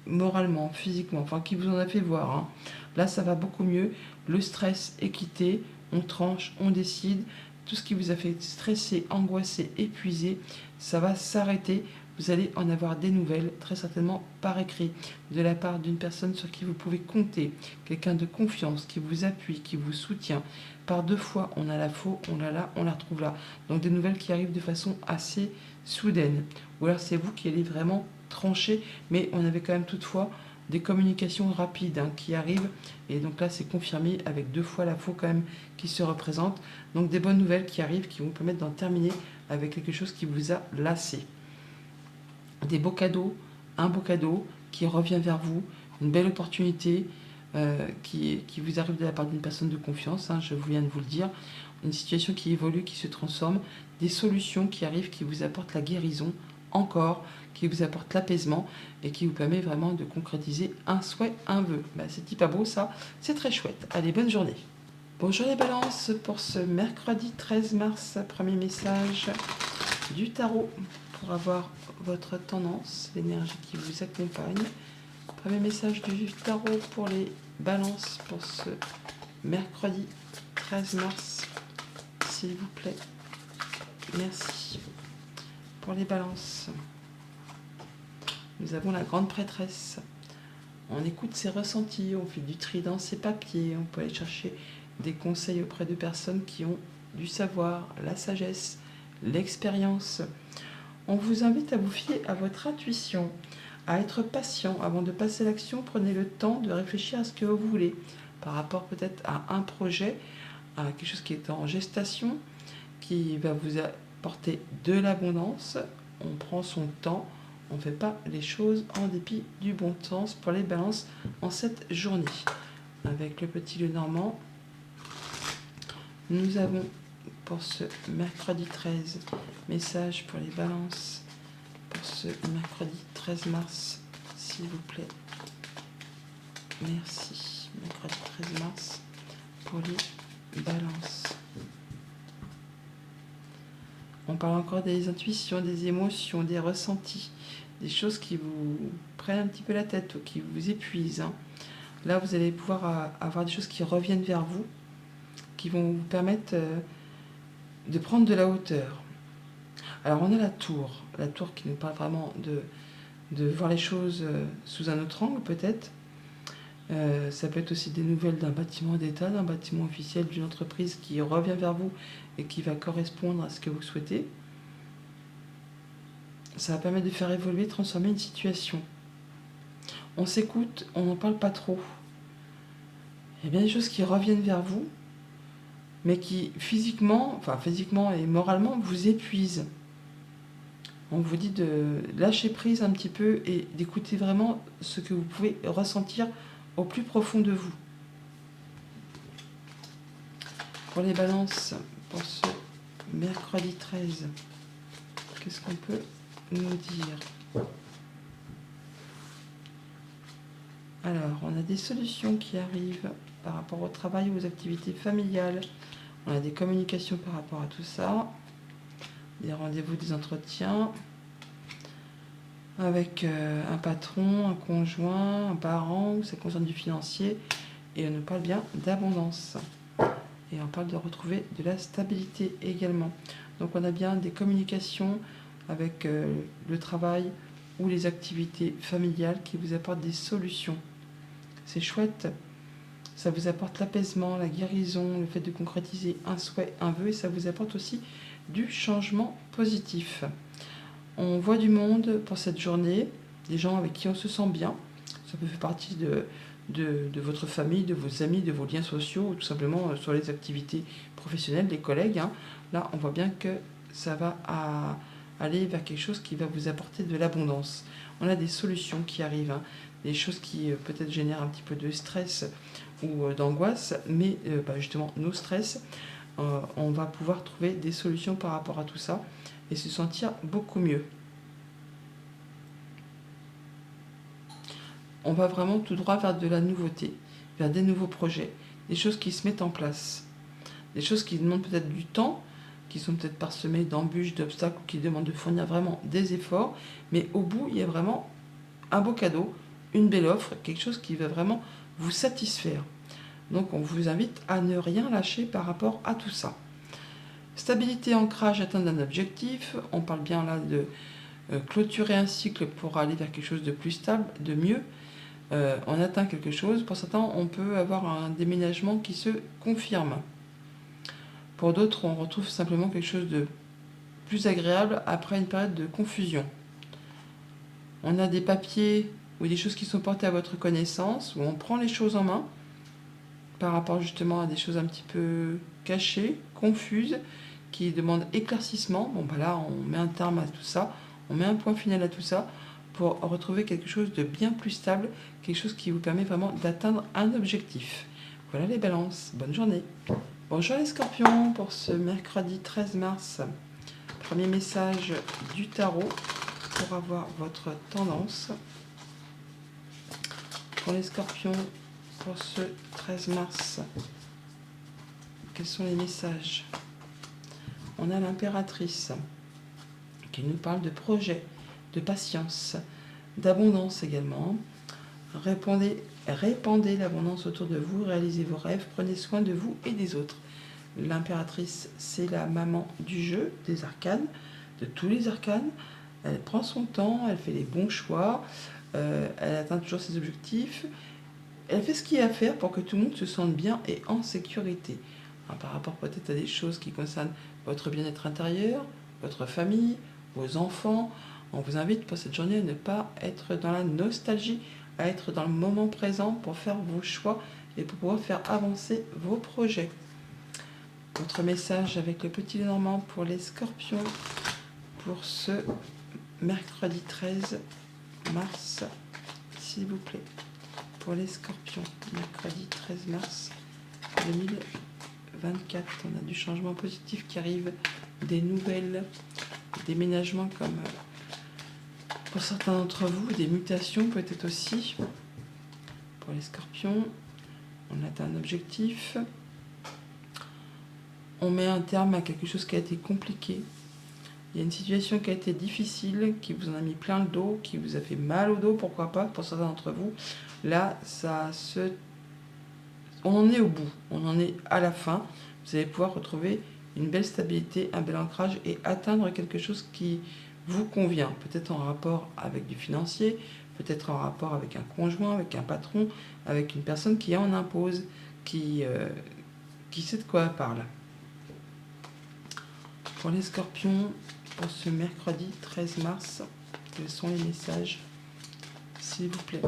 moralement, physiquement, enfin qui vous en a fait voir, hein. Là, ça va beaucoup mieux. Le stress est quitté. On tranche, on décide. Tout ce qui vous a fait stresser, angoisser, épuiser, ça va s'arrêter. Vous allez en avoir des nouvelles, très certainement par écrit, de la part d'une personne sur qui vous pouvez compter, quelqu'un de confiance, qui vous appuie, qui vous soutient. Par deux fois, on a la faux, on l'a là, on la retrouve là. Donc des nouvelles qui arrivent de façon assez soudaine. Ou alors c'est vous qui allez vraiment trancher, mais on avait quand même toutefois des communications rapides qui arrivent. Et donc là, c'est confirmé avec deux fois la faux quand même qui se représente. Donc des bonnes nouvelles qui arrivent, qui vont vous permettre d'en terminer avec quelque chose qui vous a lassé. Des beaux cadeaux, un beau cadeau qui revient vers vous, une belle opportunité qui vous arrive de la part d'une personne de confiance, je viens de vous le dire, une situation qui évolue, qui se transforme, des solutions qui arrivent, qui vous apportent la guérison encore, qui vous apportent l'apaisement et qui vous permet vraiment de concrétiser un souhait, un vœu. C'est pas beau ça, c'est très chouette. Allez, bonne journée. Bonjour les balances pour ce mercredi 13 mars, premier message du tarot pour avoir votre tendance, l'énergie qui vous accompagne. Premier message du tarot pour les balances pour ce mercredi 13 mars, s'il vous plaît. Merci. Pour les balances, nous avons la grande prêtresse. On écoute ses ressentis, on fait du tri dans ses papiers, on peut aller chercher des conseils auprès de personnes qui ont du savoir, la sagesse, l'expérience. On vous invite à vous fier à votre intuition, à être patient avant de passer à l'action. Prenez le temps de réfléchir à ce que vous voulez par rapport peut-être à un projet, à quelque chose qui est en gestation, qui va vous apporter de l'abondance. On prend son temps, on ne fait pas les choses en dépit du bon sens pour les balances en cette journée. Avec le petit Lenormand, nous avons pour ce mercredi 13 message pour les balances pour ce mercredi 13 mars, s'il vous plaît. Merci. Mercredi 13 mars pour les balances. On parle encore des intuitions, des émotions, des ressentis, des choses qui vous prennent un petit peu la tête ou qui vous épuisent. Là, vous allez pouvoir avoir des choses qui reviennent vers vous, qui vont vous permettre de prendre de la hauteur. Alors, on a la tour qui nous parle vraiment de voir les choses sous un autre angle, peut-être. Ça peut être aussi des nouvelles d'un bâtiment d'État, d'un bâtiment officiel, d'une entreprise qui revient vers vous et qui va correspondre à ce que vous souhaitez. Ça va permettre de faire évoluer, transformer une situation. On s'écoute, on n'en parle pas trop. Il y a bien des choses qui reviennent vers vous, mais qui physiquement et moralement vous épuisent. On vous dit de lâcher prise un petit peu et d'écouter vraiment ce que vous pouvez ressentir au plus profond de vous. Pour les balances, pour ce mercredi 13, qu'est-ce qu'on peut nous dire? Alors, on a des solutions qui arrivent par rapport au travail ou aux activités familiales. On a des communications par rapport à tout ça. Des rendez-vous, des entretiens avec un patron, un conjoint, un parent, où ça concerne du financier. Et on nous parle bien d'abondance. Et on parle de retrouver de la stabilité également. Donc on a bien des communications avec le travail ou les activités familiales qui vous apportent des solutions. C'est chouette. Ça vous apporte l'apaisement, la guérison, le fait de concrétiser un souhait, un vœu, et ça vous apporte aussi du changement positif. On voit du monde pour cette journée, des gens avec qui on se sent bien. Ça peut faire partie de votre famille, de vos amis, de vos liens sociaux, ou tout simplement sur les activités professionnelles, des collègues. Là, on voit bien que ça va aller vers quelque chose qui va vous apporter de l'abondance. On a des solutions qui arrivent, des choses qui peut-être génèrent un petit peu de stress ou d'angoisse, mais justement, nos stress, on va pouvoir trouver des solutions par rapport à tout ça et se sentir beaucoup mieux. On va vraiment tout droit vers de la nouveauté, vers des nouveaux projets, des choses qui se mettent en place, des choses qui demandent peut-être du temps, qui sont peut-être parsemées d'embûches, d'obstacles, qui demandent de fournir vraiment des efforts, mais au bout, il y a vraiment un beau cadeau, une belle offre, quelque chose qui va vraiment vous satisfaire. Donc on vous invite à ne rien lâcher par rapport à tout ça. Stabilité, ancrage, atteindre un objectif. On parle bien là de clôturer un cycle pour aller vers quelque chose de plus stable, de mieux. On atteint quelque chose. Pour certains, on peut avoir un déménagement qui se confirme. Pour d'autres, on retrouve simplement quelque chose de plus agréable après une période de confusion. On a des papiers ou des choses qui sont portées à votre connaissance, où on prend les choses en main par rapport justement à des choses un petit peu cachées, confuses, qui demandent éclaircissement. Là, on met un terme à tout ça, on met un point final à tout ça pour retrouver quelque chose de bien plus stable, quelque chose qui vous permet vraiment d'atteindre un objectif. Voilà les balances, bonne journée. Bonjour les scorpions pour ce mercredi 13 mars. Premier message du tarot pour avoir votre tendance. Pour les scorpions, pour ce 13 mars, quels sont les messages? On a l'impératrice qui nous parle de projet, de patience, d'abondance également. Répandez l'abondance autour de vous, réalisez vos rêves, prenez soin de vous et des autres. L'impératrice, c'est la maman du jeu, des arcanes, de tous les arcanes. Elle prend son temps, elle fait les bons choix, elle atteint toujours ses objectifs. Elle fait ce qu'il y a à faire pour que tout le monde se sente bien et en sécurité. Par rapport peut-être à des choses qui concernent votre bien-être intérieur, votre famille, vos enfants. On vous invite pour cette journée à ne pas être dans la nostalgie, à être dans le moment présent pour faire vos choix et pour pouvoir faire avancer vos projets. Votre message avec le petit Normand pour les scorpions pour ce mercredi 13 mars, s'il vous plaît. Pour les scorpions, mercredi 13 mars 2024, on a du changement positif qui arrive, des nouvelles, des déménagements comme pour certains d'entre vous, des mutations peut-être aussi. Pour les scorpions, on atteint un objectif. On met un terme à quelque chose qui a été compliqué. Il y a une situation qui a été difficile, qui vous en a mis plein le dos, qui vous a fait mal au dos, pourquoi pas, pour certains d'entre vous. Là, on en est au bout, on en est à la fin. Vous allez pouvoir retrouver une belle stabilité, un bel ancrage et atteindre quelque chose qui vous convient. Peut-être en rapport avec du financier, peut-être en rapport avec un conjoint, avec un patron, avec une personne qui en impose, qui sait de quoi elle parle. Pour les scorpions, pour ce mercredi 13 mars, quels sont les messages, s'il vous plaît?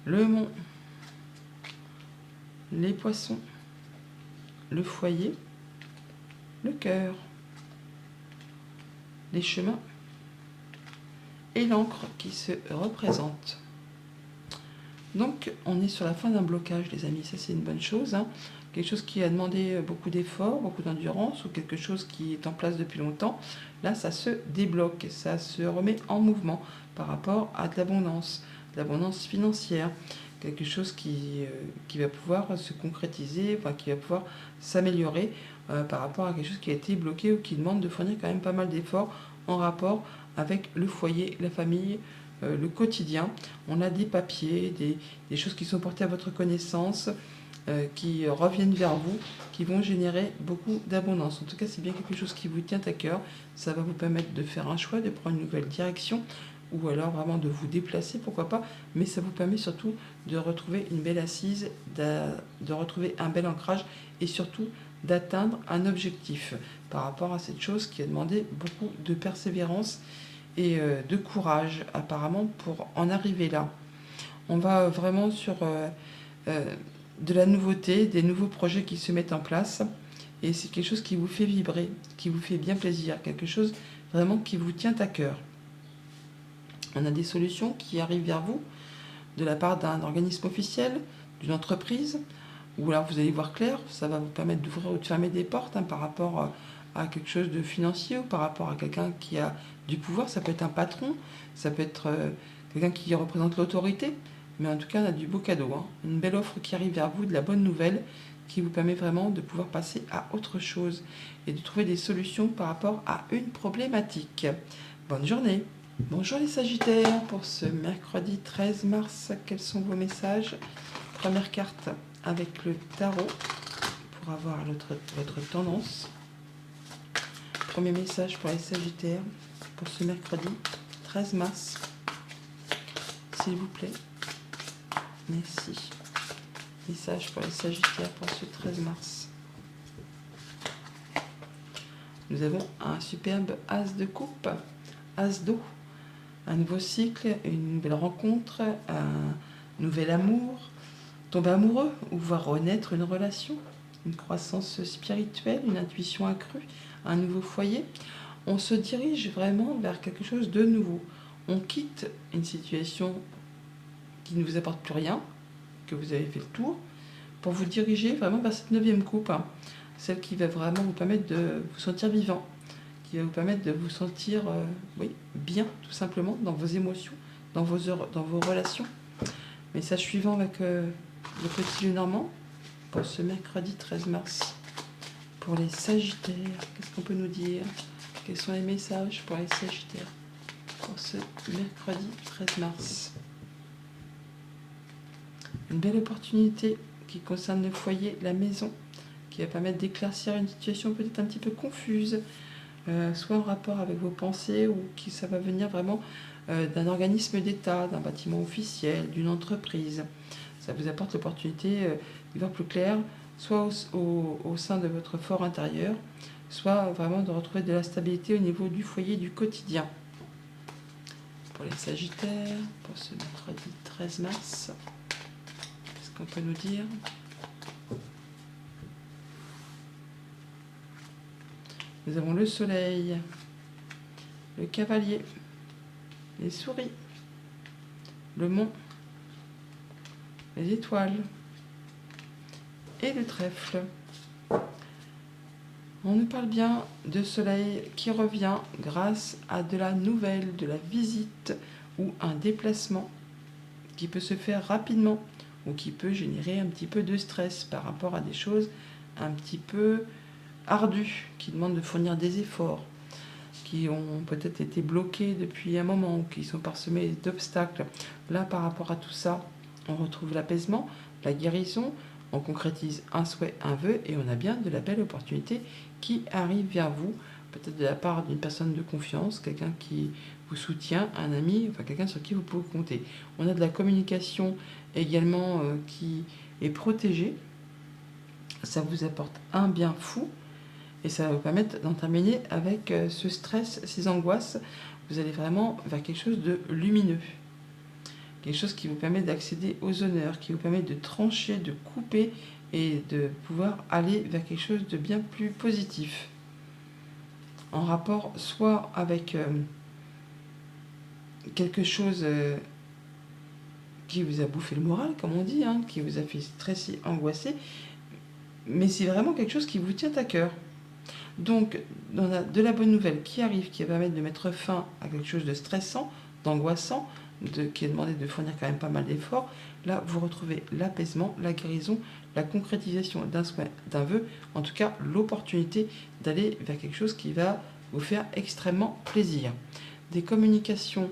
Le mont, les poissons, le foyer, le cœur, les chemins et l'encre qui se représente. Donc, on est sur la fin d'un blocage, les amis. Ça, c'est une bonne chose, hein. Quelque chose qui a demandé beaucoup d'efforts, beaucoup d'endurance, ou quelque chose qui est en place depuis longtemps. Là, ça se débloque, ça se remet en mouvement par rapport à de l'abondance financière. Quelque chose qui va pouvoir se concrétiser, enfin, qui va pouvoir s'améliorer par rapport à quelque chose qui a été bloqué ou qui demande de fournir quand même pas mal d'efforts en rapport avec le foyer, la famille, le quotidien. On a des papiers, des choses qui sont portées à votre connaissance, qui reviennent vers vous, qui vont générer beaucoup d'abondance. En tout cas, c'est bien quelque chose qui vous tient à cœur. Ça va vous permettre de faire un choix, de prendre une nouvelle direction, ou alors vraiment de vous déplacer, pourquoi pas. Mais ça vous permet surtout de retrouver une belle assise, de retrouver un bel ancrage, et surtout d'atteindre un objectif par rapport à cette chose qui a demandé beaucoup de persévérance et de courage apparemment pour en arriver là. On va vraiment sur de la nouveauté, des nouveaux projets qui se mettent en place, et c'est quelque chose qui vous fait vibrer, qui vous fait bien plaisir, quelque chose vraiment qui vous tient à cœur. On a des solutions qui arrivent vers vous de la part d'un organisme officiel, d'une entreprise, ou alors vous allez voir clair, ça va vous permettre d'ouvrir ou de fermer des portes par rapport à quelque chose de financier, ou par rapport à quelqu'un qui a du pouvoir. Ça peut être un patron, ça peut être quelqu'un qui représente l'autorité, mais en tout cas on a du beau cadeau, hein. Une belle offre qui arrive vers vous, de la bonne nouvelle, qui vous permet vraiment de pouvoir passer à autre chose et de trouver des solutions par rapport à une problématique. Bonne journée. Bonjour les Sagittaires, pour ce mercredi 13 mars, quels sont vos messages? Première carte avec le tarot pour avoir votre tendance. Premier message pour les Sagittaires pour ce mercredi 13 mars, s'il vous plaît. Merci. Message pour les Sagittaires pour ce 13 mars. Nous avons un superbe as de coupe, as d'eau. Un nouveau cycle, une nouvelle rencontre, un nouvel amour, tomber amoureux ou voir renaître une relation, une croissance spirituelle, une intuition accrue, un nouveau foyer. On se dirige vraiment vers quelque chose de nouveau. On quitte une situation qui ne vous apporte plus rien, que vous avez fait le tour, pour vous diriger vraiment vers cette 9e coupe, hein, celle qui va vraiment vous permettre de vous sentir vivant, qui va vous permettre de vous sentir bien, tout simplement, dans vos émotions, dans vos relations. Message suivant avec le petit Lenormand pour ce mercredi 13 mars. Pour les Sagittaires, qu'est-ce qu'on peut nous dire? Quels sont les messages pour les Sagittaires pour ce mercredi 13 mars? Une belle opportunité qui concerne le foyer, la maison, qui va permettre d'éclaircir une situation peut-être un petit peu confuse, soit en rapport avec vos pensées, ou qui ça va venir vraiment d'un organisme d'État, d'un bâtiment officiel, d'une entreprise. Ça vous apporte l'opportunité d'y voir plus clair, soit au sein de votre fort intérieur, soit vraiment de retrouver de la stabilité au niveau du foyer, du quotidien. Pour les Sagittaires, pour ce mercredi 13 mars, qu'est-ce qu'on peut nous dire? Nous avons le soleil, le cavalier, les souris, le mont, les étoiles et le trèfle. On nous parle bien de soleil qui revient grâce à de la nouvelle, de la visite ou un déplacement qui peut se faire rapidement ou qui peut générer un petit peu de stress par rapport à des choses un petit peu ardues, qui demandent de fournir des efforts, qui ont peut-être été bloqués depuis un moment, ou qui sont parsemés d'obstacles. Là, par rapport à tout ça, on retrouve l'apaisement, la guérison, on concrétise un souhait, un vœu, et on a bien de la belle opportunité qui arrive vers vous, peut-être de la part d'une personne de confiance, quelqu'un qui vous soutient, un ami, enfin quelqu'un sur qui vous pouvez compter. On a de la communication également qui est protégée. Ça vous apporte un bien fou et ça va vous permettre d'en terminer avec ce stress, ces angoisses. Vous allez vraiment vers quelque chose de lumineux. Quelque chose qui vous permet d'accéder aux honneurs, qui vous permet de trancher, de couper et de pouvoir aller vers quelque chose de bien plus positif. En rapport soit avec quelque chose qui vous a bouffé le moral, comme on dit, hein, qui vous a fait stresser, angoisser, mais c'est vraiment quelque chose qui vous tient à cœur. Donc, on a de la bonne nouvelle qui arrive, qui va permettre de mettre fin à quelque chose de stressant, d'angoissant, qui est demandé de fournir quand même pas mal d'efforts. Là, vous retrouvez l'apaisement, la guérison, la concrétisation d'un souhait, d'un vœu, en tout cas l'opportunité d'aller vers quelque chose qui va vous faire extrêmement plaisir. Des communications,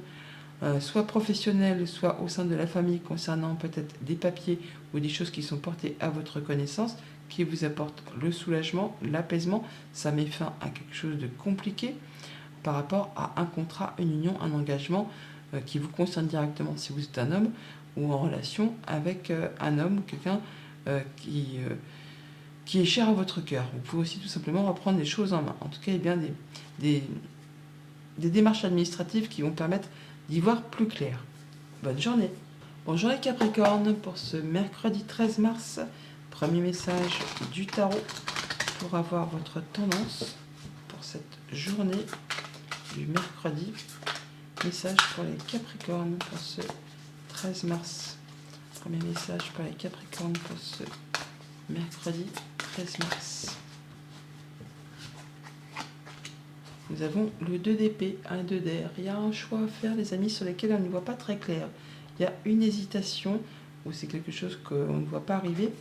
soit professionnelles, soit au sein de la famille, concernant peut-être des papiers ou des choses qui sont portées à votre connaissance, qui vous apportent le soulagement, l'apaisement. Ça met fin à quelque chose de compliqué par rapport à un contrat, une union, un engagement qui vous concerne directement si vous êtes un homme ou en relation avec un homme ou quelqu'un qui est cher à votre cœur. Vous pouvez aussi tout simplement reprendre les choses en main. En tout cas, il y a bien des démarches administratives qui vont permettre d'y voir plus clair. Bonne journée. Bonjour les Capricornes, pour ce mercredi 13 mars, premier message du tarot pour avoir votre tendance pour cette journée du mercredi. Message pour les Capricornes pour ce 13 mars. Premier message pour les Capricornes pour ce mercredi 13 mars. Nous avons le 2 d'épée, un 2 d'air. Il y a un choix à faire, les amis, sur lesquels on ne voit pas très clair. Il y a une hésitation, ou c'est quelque chose qu'on ne voit pas arriver.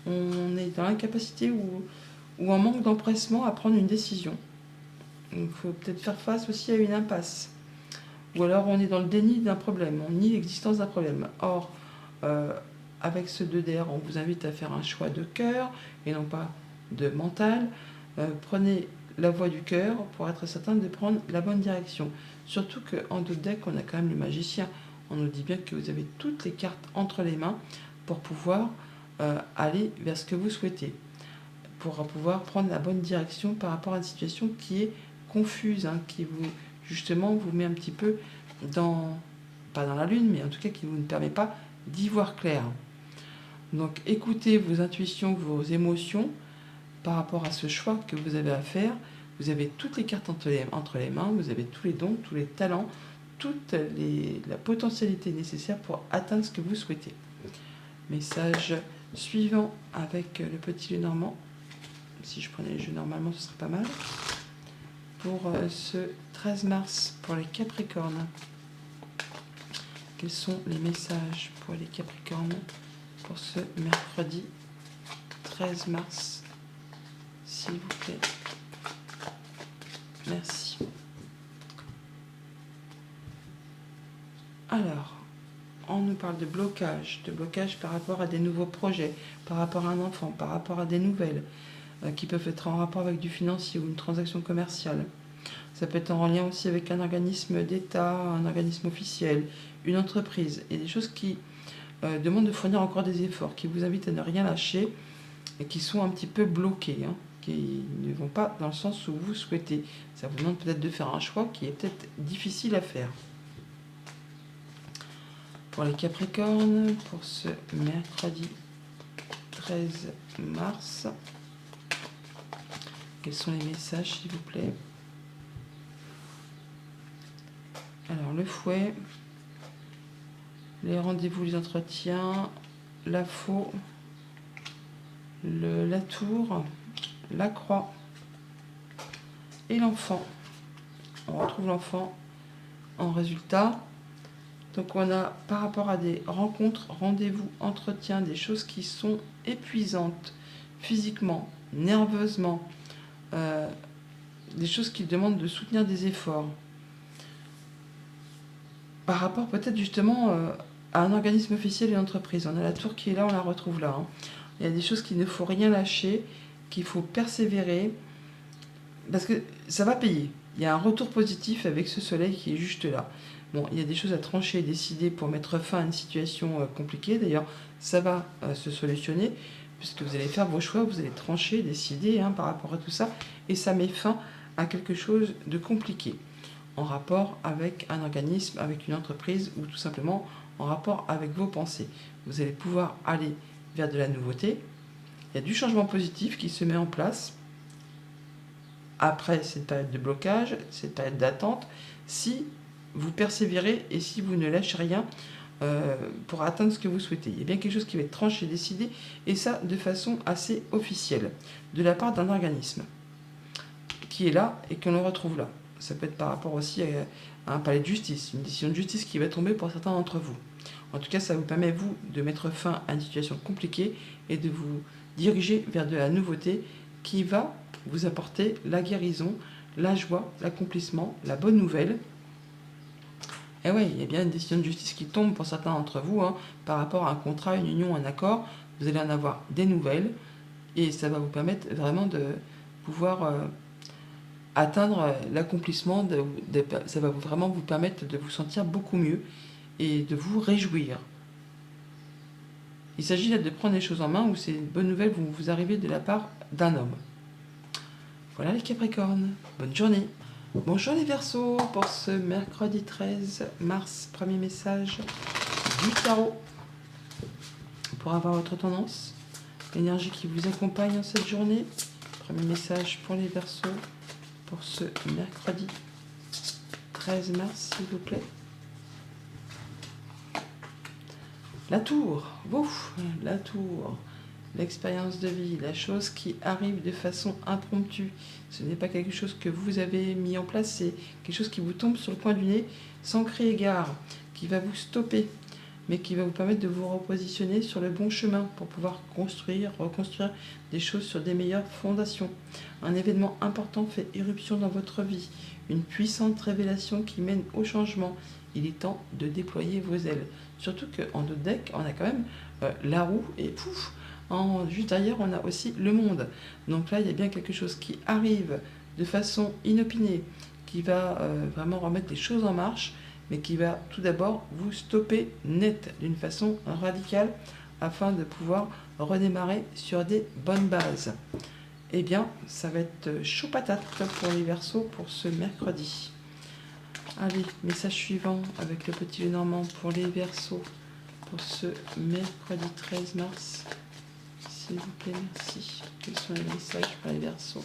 On est dans l'incapacité ou un manque d'empressement à prendre une décision. Il faut peut-être faire face aussi à une impasse. Ou alors on est dans le déni d'un problème, on nie l'existence d'un problème. Or, avec ce 2 d'air, on vous invite à faire un choix de cœur et non pas de mental. Prenez la voie du cœur pour être certain de prendre la bonne direction. Surtout qu'en 2 deck, on a quand même le magicien. On nous dit bien que vous avez toutes les cartes entre les mains pour pouvoir aller vers ce que vous souhaitez. Pour pouvoir prendre la bonne direction par rapport à une situation qui est confuse, hein, qui vous, justement, vous met un petit peu pas dans la lune, mais en tout cas qui ne vous permet pas d'y voir clair. Donc écoutez vos intuitions, vos émotions par rapport à ce choix que vous avez à faire. Vous avez toutes les cartes entre les mains, vous avez tous les dons, tous les talents, toute la potentialité nécessaire pour atteindre ce que vous souhaitez. Message suivant avec le petit Lenormand. Si je prenais le jeu normalement, ce serait pas mal. Pour ce 13 mars, pour les Capricornes. Quels sont les messages pour les Capricornes pour ce mercredi 13 mars, s'il vous plaît? Merci. Alors, on nous parle de blocage par rapport à des nouveaux projets, par rapport à un enfant, par rapport à des nouvelles qui peuvent être en rapport avec du financier ou une transaction commerciale. Ça peut être en lien aussi avec un organisme d'État, un organisme officiel, une entreprise, et des choses qui demandent de fournir encore des efforts, qui vous invitent à ne rien lâcher et qui sont un petit peu bloqués, hein, qui ne vont pas dans le sens où vous souhaitez. Ça vous demande peut-être de faire un choix qui est peut-être difficile à faire. Pour les Capricornes, pour ce mercredi 13 mars, quels sont les messages, s'il vous plaît? Alors, le fouet, les rendez-vous, les entretiens, la faux, la tour, la croix et l'enfant. On retrouve l'enfant en résultat. Donc on a par rapport à des rencontres, rendez-vous, entretiens, des choses qui sont épuisantes physiquement, nerveusement, des choses qui demandent de soutenir des efforts. Par rapport peut-être justement à un organisme officiel et une entreprise. On a la tour qui est là, on la retrouve là. Hein. Il y a des choses qu'il ne faut rien lâcher, qu'il faut persévérer. parce que ça va payer. Il y a un retour positif avec ce soleil qui est juste là. Bon, il y a des choses à trancher et décider pour mettre fin à une situation compliquée. D'ailleurs, ça va se solutionner, puisque vous allez faire vos choix, vous allez trancher, décider par rapport à tout ça, et ça met fin à quelque chose de compliqué, en rapport avec un organisme, avec une entreprise, ou tout simplement en rapport avec vos pensées. Vous allez pouvoir aller vers de la nouveauté. Il y a du changement positif qui se met en place après cette période de blocage, cette période d'attente, si vous persévérez et si vous ne lâchez rien pour atteindre ce que vous souhaitez. Il y a bien quelque chose qui va être tranché, décidé, et ça de façon assez officielle, de la part d'un organisme qui est là et qu'on le retrouve là. Ça peut être par rapport aussi à un palais de justice, une décision de justice qui va tomber pour certains d'entre vous. En tout cas, ça vous permet, vous, de mettre fin à une situation compliquée et de vous diriger vers de la nouveauté qui va vous apporter la guérison, la joie, l'accomplissement, la bonne nouvelle. Et oui, il y a bien une décision de justice qui tombe pour certains d'entre vous par rapport à un contrat, une union, un accord. Vous allez en avoir des nouvelles et ça va vous permettre vraiment de pouvoir atteindre l'accomplissement. Ça va vraiment vous permettre de vous sentir beaucoup mieux et de vous réjouir. Il s'agit là de prendre les choses en main où ces bonnes nouvelles vont vous arriver de la part d'un homme. Voilà les Capricornes, bonne journée. Bonjour les Verseaux pour ce mercredi 13 mars, premier message du tarot. Pour avoir votre tendance, l'énergie qui vous accompagne en cette journée. Premier message pour les Verseaux pour ce mercredi 13 mars, s'il vous plaît. La tour, ouf, la tour, l'expérience de vie, la chose qui arrive de façon impromptue. Ce n'est pas quelque chose que vous avez mis en place, c'est quelque chose qui vous tombe sur le coin du nez sans crier gare, qui va vous stopper, mais qui va vous permettre de vous repositionner sur le bon chemin pour pouvoir construire, reconstruire des choses sur des meilleures fondations. Un événement important fait irruption dans votre vie, une puissante révélation qui mène au changement. Il est temps de déployer vos ailes. Surtout qu'en d'autres decks, on a quand même la roue et pouf, juste derrière, on a aussi le monde. Donc là, il y a bien quelque chose qui arrive de façon inopinée, qui va vraiment remettre les choses en marche, mais qui va tout d'abord vous stopper net, d'une façon radicale, afin de pouvoir redémarrer sur des bonnes bases. Eh bien, ça va être chaud patate pour les Verseaux pour ce mercredi. Allez, message suivant avec le petit Lenormand pour les Verseaux pour ce mercredi 13 mars. S'il vous plaît, merci. Quels sont les messages pour les Verseaux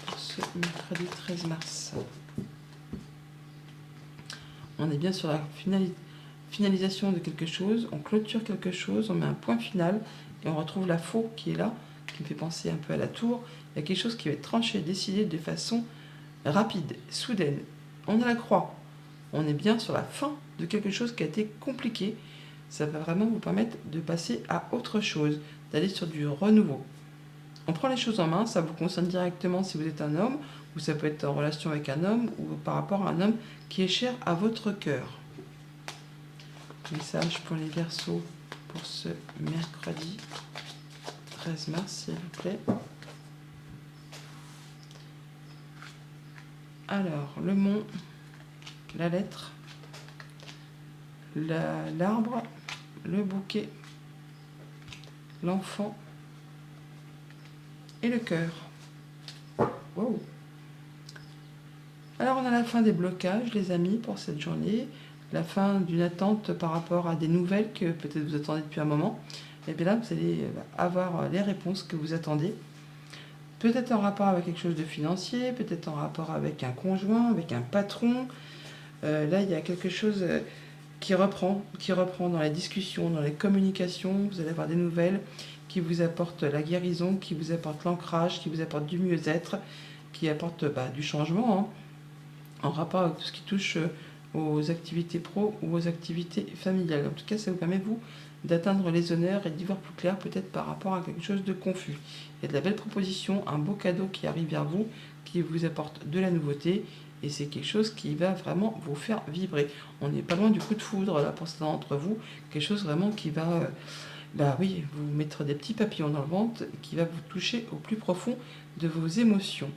pour ce mercredi 13 mars? On est bien sur la finalisation de quelque chose, on clôture quelque chose, on met un point final et on retrouve la faux qui est là, qui me fait penser un peu à la tour. Il y a quelque chose qui va être tranché, décidé de façon rapide, soudaine. On a la croix. On est bien sur la fin de quelque chose qui a été compliqué. Ça va vraiment vous permettre de passer à autre chose, d'aller sur du renouveau. On prend les choses en main, ça vous concerne directement si vous êtes un homme, ou ça peut être en relation avec un homme, ou par rapport à un homme qui est cher à votre cœur. Message pour les Verseaux pour ce mercredi 13 mars, s'il vous plaît. Alors, le mont, la lettre, l'arbre, le bouquet, l'enfant et le cœur. Wow. Alors, on a la fin des blocages, les amis, pour cette journée. La fin d'une attente par rapport à des nouvelles que peut-être vous attendez depuis un moment. Et bien là, vous allez avoir les réponses que vous attendez. Peut-être en rapport avec quelque chose de financier, peut-être en rapport avec un conjoint, avec un patron. Là, il y a quelque chose qui reprend dans les discussions, dans les communications. Vous allez avoir des nouvelles qui vous apportent la guérison, qui vous apportent l'ancrage, qui vous apportent du mieux-être, qui apportent du changement, en rapport avec tout ce qui touche aux activités pro ou aux activités familiales. En tout cas, ça vous permet, vous, d'atteindre les honneurs et d'y voir plus clair peut-être par rapport à quelque chose de confus. Il y a de la belle proposition, un beau cadeau qui arrive vers vous, qui vous apporte de la nouveauté, et c'est quelque chose qui va vraiment vous faire vibrer. On n'est pas loin du coup de foudre là pour certains d'entre vous, quelque chose vraiment qui va vous mettre des petits papillons dans le ventre, qui va vous toucher au plus profond de vos émotions.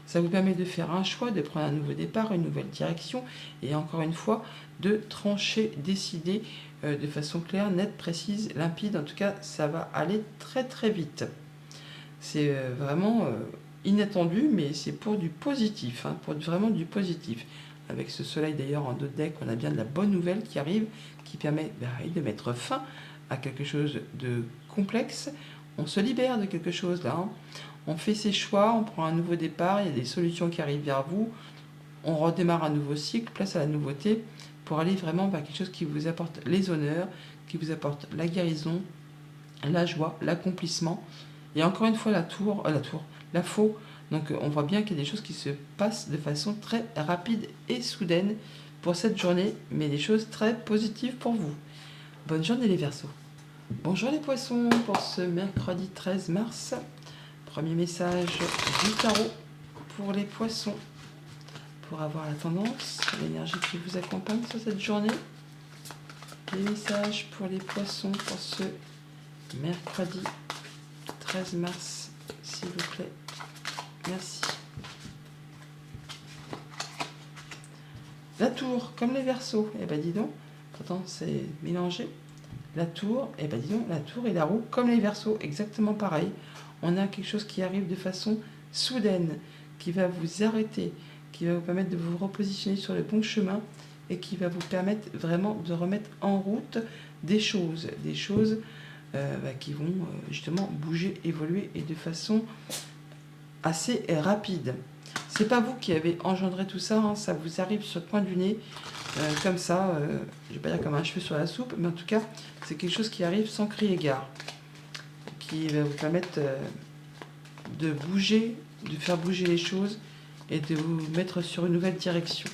Ça vous permet de faire un choix, de prendre un nouveau départ, une nouvelle direction, et encore une fois, de trancher, décider de façon claire, nette, précise, limpide. En tout cas, ça va aller très très vite. C'est vraiment inattendu, mais c'est pour du positif, hein, pour vraiment du positif. Avec ce soleil d'ailleurs en dos de deck, on a bien de la bonne nouvelle qui arrive, qui permet de mettre fin à quelque chose de complexe. On se libère de quelque chose là, hein. On fait ses choix, on prend un nouveau départ, il y a des solutions qui arrivent vers vous, on redémarre un nouveau cycle, place à la nouveauté, pour aller vraiment vers quelque chose qui vous apporte les honneurs, qui vous apporte la guérison, la joie, l'accomplissement. Et encore une fois, la faux. Donc on voit bien qu'il y a des choses qui se passent de façon très rapide et soudaine pour cette journée, mais des choses très positives pour vous. Bonne journée les Verseaux. Bonjour les Poissons pour ce mercredi 13 mars. Premier message du tarot pour les Poissons. Pour avoir la tendance, l'énergie qui vous accompagne sur cette journée. Les messages pour les Poissons pour ce mercredi 13 mars, s'il vous plaît. Merci. La tour, comme les Verseaux. Eh ben dis donc, pourtant c'est mélangé. La tour, eh ben dis donc, la tour et la roue, comme les Verseaux, exactement pareil. On a quelque chose qui arrive de façon soudaine, qui va vous arrêter, qui va vous permettre de vous repositionner sur le bon chemin et qui va vous permettre vraiment de remettre en route des choses qui vont justement bouger, évoluer et de façon assez rapide. C'est pas vous qui avez engendré tout ça, hein, ça vous arrive sur le coin du nez, comme ça, je vais pas dire comme un cheveu sur la soupe, mais en tout cas, c'est quelque chose qui arrive sans crier gare, qui va vous permettre de bouger, de faire bouger les choses et de vous mettre sur une nouvelle direction,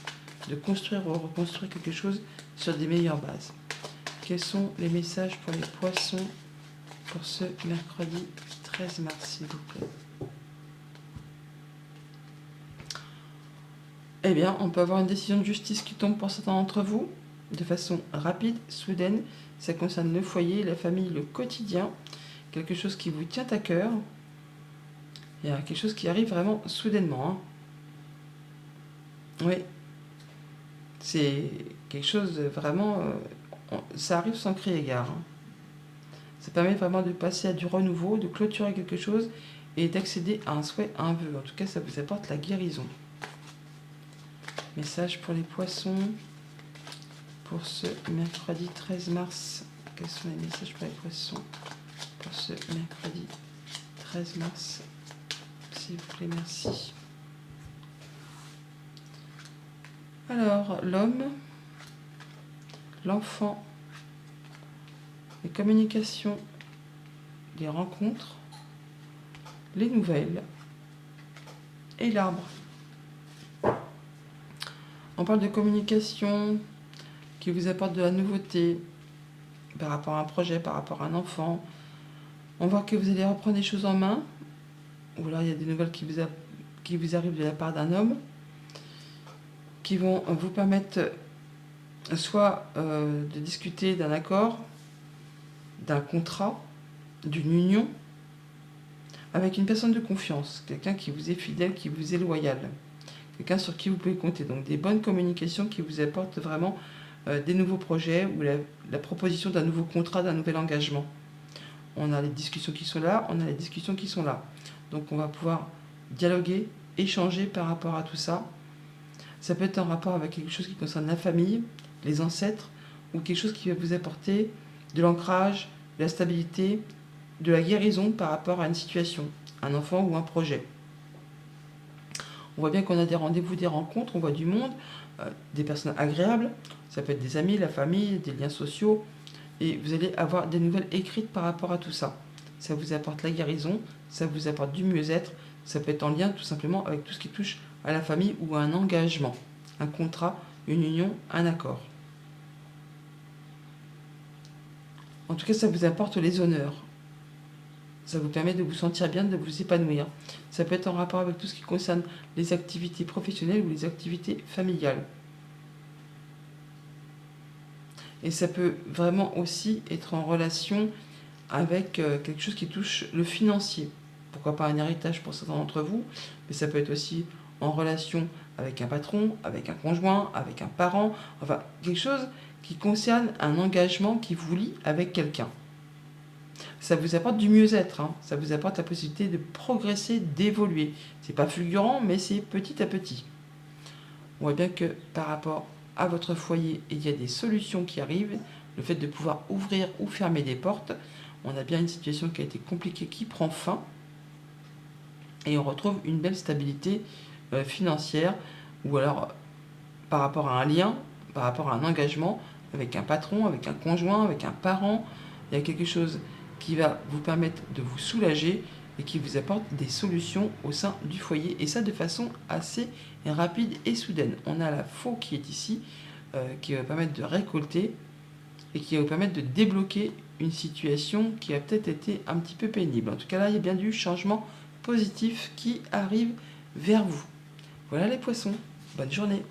de construire ou reconstruire quelque chose sur des meilleures bases. Quels sont les messages pour les Poissons pour ce mercredi 13 mars, s'il vous plaît? Eh bien, on peut avoir une décision de justice qui tombe pour certains d'entre vous, de façon rapide, soudaine. Ça concerne le foyer, la famille, le quotidien, quelque chose qui vous tient à cœur. Il y a quelque chose qui arrive vraiment soudainement, hein. Oui, c'est quelque chose de vraiment... ça arrive sans crier gare, hein. Ça permet vraiment de passer à du renouveau, de clôturer quelque chose et d'accéder à un souhait, à un vœu. En tout cas, ça vous apporte la guérison. Message pour les Poissons pour ce mercredi 13 mars. Quels sont les messages pour les Poissons pour ce mercredi 13 mars? S'il vous plaît, merci. Alors, l'homme, l'enfant, les communications, les rencontres, les nouvelles et l'arbre. On parle de communication qui vous apporte de la nouveauté par rapport à un projet, par rapport à un enfant. On voit que vous allez reprendre des choses en main, ou là il y a des nouvelles qui vous arrivent de la part d'un homme, qui vont vous permettre soit de discuter d'un accord, d'un contrat, d'une union, avec une personne de confiance, quelqu'un qui vous est fidèle, qui vous est loyal, quelqu'un sur qui vous pouvez compter. Donc des bonnes communications qui vous apportent vraiment des nouveaux projets ou la proposition d'un nouveau contrat, d'un nouvel engagement. On a les discussions qui sont là, on a les discussions qui sont là. Donc on va pouvoir dialoguer, échanger par rapport à tout ça. Ça peut être en rapport avec quelque chose qui concerne la famille, les ancêtres, ou quelque chose qui va vous apporter de l'ancrage, de la stabilité, de la guérison par rapport à une situation, un enfant ou un projet. On voit bien qu'on a des rendez-vous, des rencontres, on voit du monde, des personnes agréables, ça peut être des amis, la famille, des liens sociaux, et vous allez avoir des nouvelles écrites par rapport à tout ça. Ça vous apporte la guérison, ça vous apporte du mieux-être, ça peut être en lien tout simplement avec tout ce qui touche à la famille ou à un engagement, un contrat, une union, un accord. En tout cas, ça vous apporte les honneurs. Ça vous permet de vous sentir bien, de vous épanouir. Ça peut être en rapport avec tout ce qui concerne les activités professionnelles ou les activités familiales. Et ça peut vraiment aussi être en relation avec quelque chose qui touche le financier. pourquoi pas un héritage pour certains d'entre vous, mais ça peut être aussi en relation avec un patron, avec un conjoint, avec un parent, enfin quelque chose qui concerne un engagement qui vous lie avec quelqu'un. Ça vous apporte du mieux-être, hein. Ça vous apporte la possibilité de progresser, d'évoluer. C'est pas fulgurant, mais c'est petit à petit. On voit bien que par rapport à votre foyer, il y a des solutions qui arrivent. Le fait de pouvoir ouvrir ou fermer des portes, on a bien une situation qui a été compliquée qui prend fin et on retrouve une belle stabilité financière ou alors par rapport à un lien, par rapport à un engagement avec un patron, avec un conjoint, avec un parent. Il y a quelque chose qui va vous permettre de vous soulager et qui vous apporte des solutions au sein du foyer. Et ça de façon assez rapide et soudaine. On a la faux qui est ici, qui va permettre de récolter et qui va vous permettre de débloquer une situation qui a peut-être été un petit peu pénible. En tout cas là, il y a bien du changement positif qui arrive vers vous. Voilà les poissons, bonne journée.